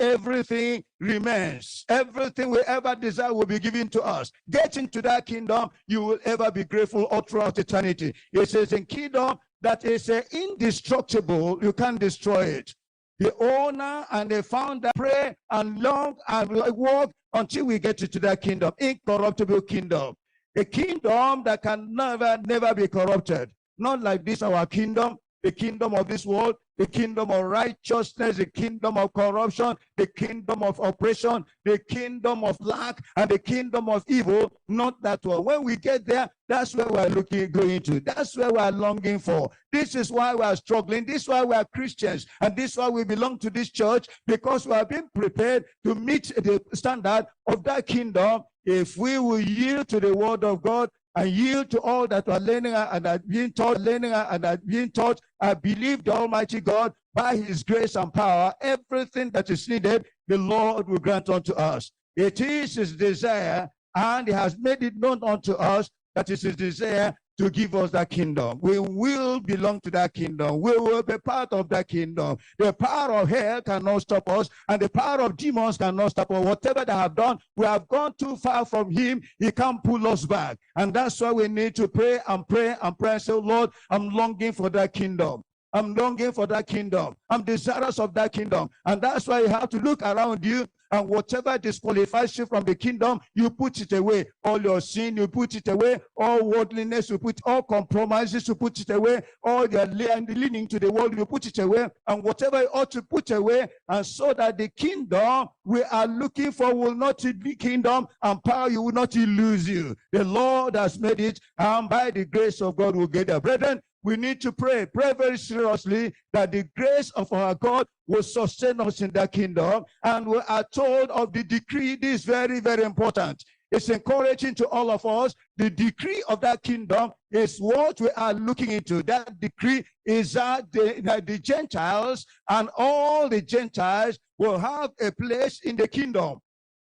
remains. Everything we ever desire will be given to us. Get into that kingdom, you will ever be grateful all throughout eternity. It says in kingdom that is indestructible, you can't destroy it. The owner and the founder pray and long and work until we get into that kingdom, incorruptible kingdom. A kingdom that can never be corrupted. Not like this, our kingdom, the kingdom of this world, the kingdom of righteousness, the kingdom of corruption, the kingdom of oppression, the kingdom of lack, and the kingdom of evil. Not that one. When we get there, that's where we're going to. That's where we're longing for. This is why we're struggling. This is why we're Christians. And this is why we belong to this church, because we have been prepared to meet the standard of that kingdom. If we will yield to the word of God and yield to all that are learning and are being taught, I believe the Almighty God, by his grace and power, everything that is needed, the Lord will grant unto us. It is his desire, and he has made it known unto us that it is his desire to give us that kingdom. We will belong to that kingdom. We will be part of that kingdom. The power of hell cannot stop us, and the power of demons cannot stop us. Whatever they have done, we have gone too far from him. He can't pull us back. And that's why we need to pray and pray and pray and say, Lord, I'm longing for that kingdom. I'm longing for that kingdom. I'm desirous of that kingdom. And that's why you have to look around you, and whatever disqualifies you from the kingdom, you put it away. All your sin, you put it away. All worldliness, you put, all compromises, you put it away. All your leaning to the world, you put it away. And whatever you ought to put away, and so that the kingdom we are looking for will not be kingdom and power, you will not lose you. The Lord has made it, and by the grace of God will get there. Brethren, we need to pray very seriously that the grace of our God will sustain us in that kingdom. And we are told of the decree. This is very, very important. It's encouraging to all of us. The decree of that kingdom is what we are looking into. That decree is that the Gentiles and all the Gentiles will have a place in the kingdom.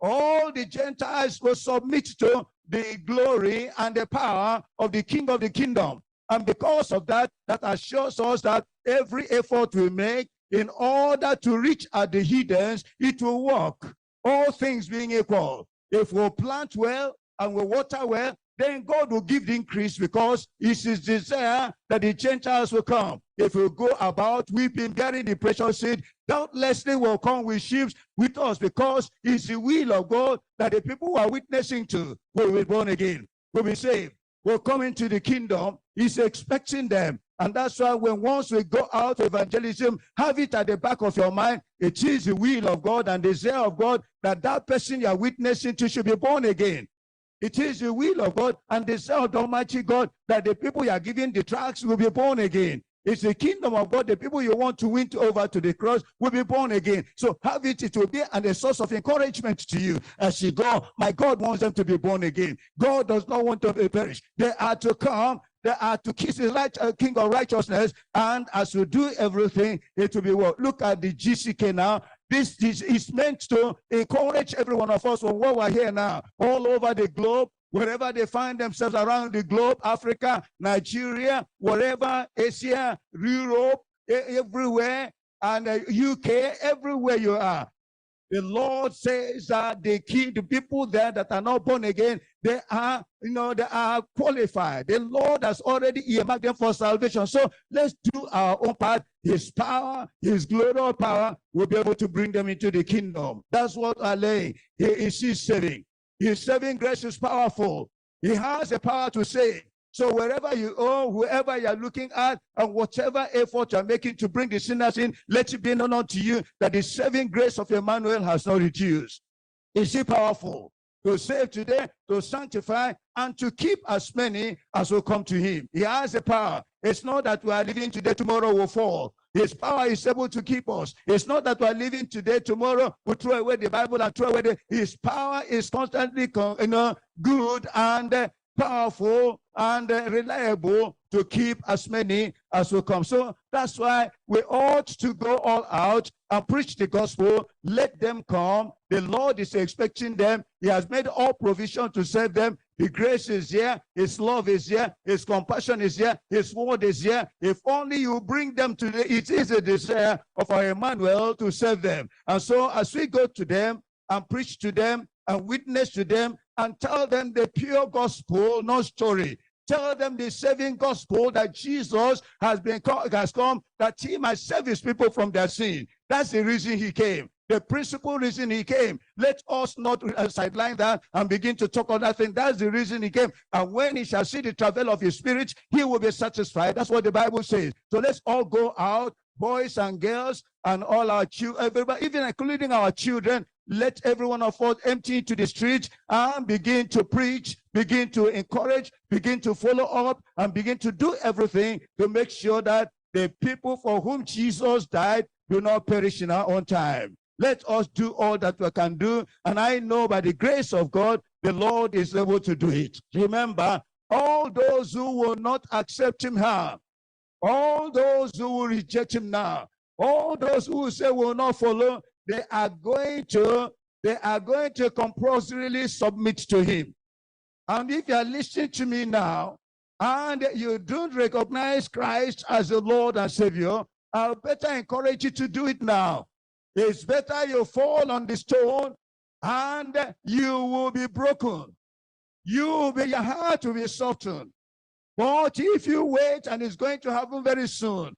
All the Gentiles will submit to the glory and the power of the King of the kingdom. And because of that, that assures us that every effort we make in order to reach at the heathens, it will work. All things being equal. If we plant well and we water well, then God will give the increase, because it's his desire that the Gentiles will come. If we go about weeping, bearing the precious seed, doubtlessly will come with sheep with us, because it's the will of God that the people who are witnessing to will be born again, will be saved, will come into the kingdom. He's expecting them. And that's why once we go out to evangelism, have it at the back of your mind. It is the will of God and the desire of God that that person you are witnessing to should be born again. It is the will of God and the desire of the Almighty God that the people you are giving the tracts will be born again. It's the kingdom of God. The people you want to win over to the cross will be born again. So have it. It will be a source of encouragement to you as you go. My God wants them to be born again. God does not want them to perish. They are to come. They are to kiss the King of righteousness. And as we do everything, it will be what? Look at the GCK now. This is meant to encourage every one of us from where we're here now, all over the globe. Wherever they find themselves around the globe, Africa, Nigeria, wherever, Asia, Europe, everywhere, and UK, everywhere you are. The Lord says that the people there that are not born again, they are qualified. The Lord has already earmarked them for salvation. So let's do our own part. His power, his glorious power will be able to bring them into the kingdom. That's what I'm laying. He is saving. His saving grace is powerful. He has the power to save. So wherever you are, whoever you are looking at, and whatever effort you are making to bring the sinners in, let it be known unto you that the saving grace of Emmanuel has not reduced. Is he powerful to save today, to sanctify, and to keep as many as will come to him? He has the power. It's not that we are living today, tomorrow will fall. His power is able to keep us. It's not that we are living today, tomorrow we throw away the Bible and throw away his power is constantly good and powerful and reliable to keep as many as will come. So that's why we ought to go all out and preach the gospel. Let them come. The Lord is expecting them. He has made all provision to save them. The grace is here. His love is here. His compassion is here. His word is here. If only you bring them to it is a desire of our Emmanuel to save them. And so as we go to them and preach to them and witness to them and tell them the pure gospel, no story. Tell them the saving gospel that Jesus has come, that he might save his people from their sin. That's the reason he came. The principal reason he came. Let us not sideline that and begin to talk on that thing. That's the reason he came. And when he shall see the travail of his spirit, he will be satisfied. That's what the Bible says. So let's all go out, boys and girls, and all our children, everybody, even including our children. Let every one of us empty into the street and begin to preach, begin to encourage, begin to follow up, and begin to do everything to make sure that the people for whom Jesus died do not perish in our own time. Let us do all that we can do, and I know by the grace of God, the Lord is able to do it. Remember, all those who will not accept him now, all those who will reject him now, all those who will say will not follow, they are going to compulsorily submit to him. And if you are listening to me now and you don't recognize Christ as the Lord and Savior, I'll better encourage you to do it now. It's better you fall on the stone and you will be broken. Your heart will be softened. But if you wait, and it's going to happen very soon,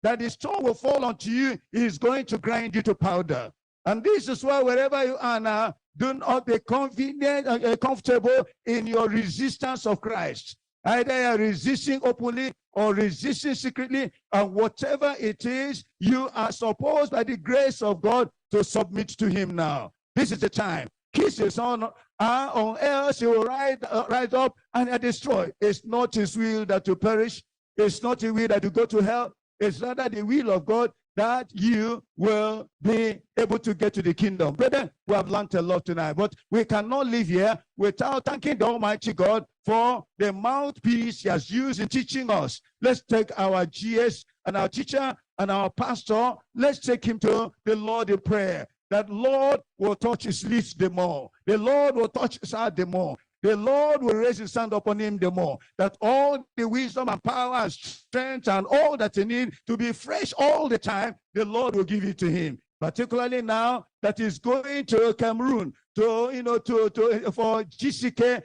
that the stone will fall onto you, is going to grind you to powder. And this is why wherever you are now, do not be convenient and comfortable in your resistance of Christ. Either you are resisting openly or resisting secretly, and whatever it is, you are supposed by the grace of God to submit to him now. This is the time. Kiss his son, or else he will rise up and destroy. It's not his will that you perish. It's not his will that you go to hell. It's rather the will of God that you will be able to get to the kingdom. Brethren, we have learned a lot tonight, but we cannot live here without thanking the Almighty God for the mouthpiece he has used in teaching us. Let's take our GS and our teacher and our pastor, let's take him to the Lord in prayer. That Lord will touch his lips the more. The Lord will touch his heart the more. The Lord will raise his hand upon him the more. That all the wisdom and power and strength and all that he needs to be fresh all the time, the Lord will give it to him. Particularly now that he's going to Cameroon for GCK,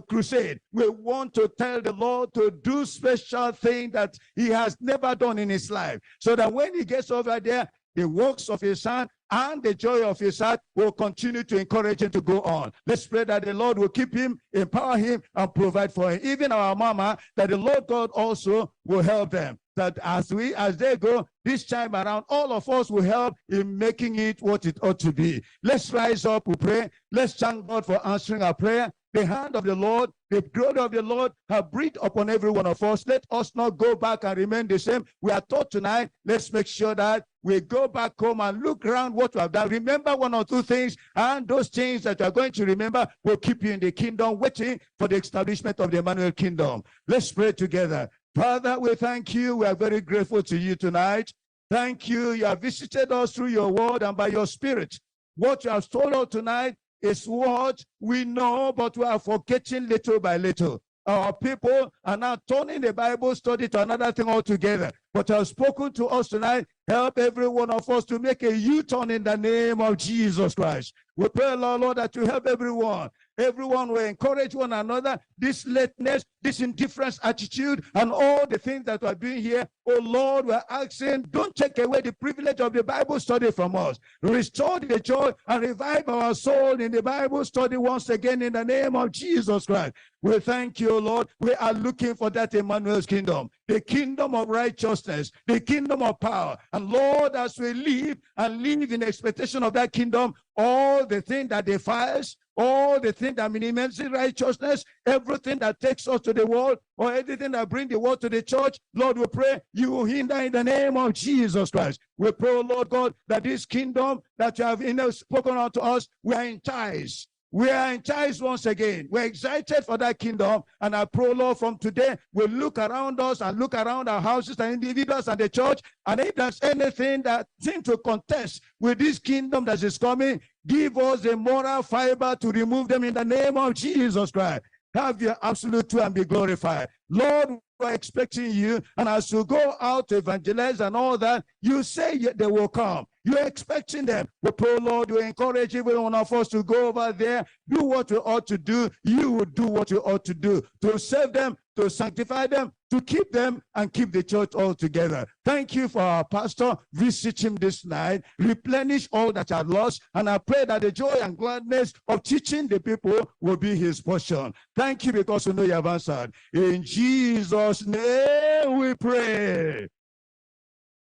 crusade. We want to tell the Lord to do special thing that he has never done in his life. So that when he gets over there, the works of his hand and the joy of his heart will continue to encourage him to go on. Let's pray that the Lord will keep him, empower him, and provide for him. Even our mama, that the Lord God also will help them. That as they go this time around, all of us will help in making it what it ought to be. Let's rise up, we pray. Let's thank God for answering our prayer. The hand of the Lord, the glory of the Lord have breathed upon every one of us. Let us not go back and remain the same. We are taught tonight, let's make sure that we go back home and look around what we have done. Remember one or two things, and those things that you are going to remember will keep you in the kingdom, waiting for the establishment of the Emmanuel kingdom. Let's pray together. Father, we thank you. We are very grateful to you tonight. Thank you. You have visited us through your word and by your spirit. What you have told us tonight is what we know, but we are forgetting little by little. Our people are now turning the Bible study to another thing altogether. but has spoken to us tonight. Help every one of us to make a U-turn in the name of Jesus Christ. We pray, Lord, that you help everyone. Everyone will encourage one another. This lateness, this indifference attitude, and all the things that are doing here. Oh Lord, we're asking, don't take away the privilege of the Bible study from us. Restore the joy and revive our soul in the Bible study once again in the name of Jesus Christ. We thank you, Lord. We are looking for that Emmanuel's kingdom, the kingdom of righteousness, the kingdom of power. And Lord, as we live and live in expectation of that kingdom, all the things that defiles, all the things that minimize righteousness, everything that takes us to the world, or anything that brings the world to the church, Lord, we pray you will hinder in the name of Jesus Christ. We pray, oh Lord God, that this kingdom that you have spoken unto us, we are enticed. We are enticed once again. We're excited for that kingdom. And I pray, Lord, from today, we'll look around us and look around our houses and individuals and the church. And if there's anything that seems to contest with this kingdom that is coming, give us the moral fiber to remove them in the name of Jesus Christ. Have your absolute truth and be glorified. Lord, we're expecting you. And as you go out to evangelize and all that, you say they will come. You're expecting them. We pray, Lord, you encourage every one of us to go over there, do what we ought to do. You will do what you ought to do, to save them, to sanctify them, to keep them, and keep the church all together. Thank you for our pastor. Visit him this night. Replenish all that are lost. And I pray that the joy and gladness of teaching the people will be his portion. Thank you because we know you have answered. In Jesus' name we pray.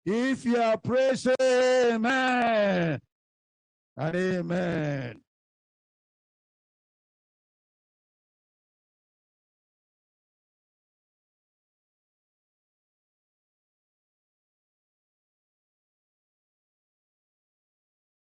If you are praising, amen and amen.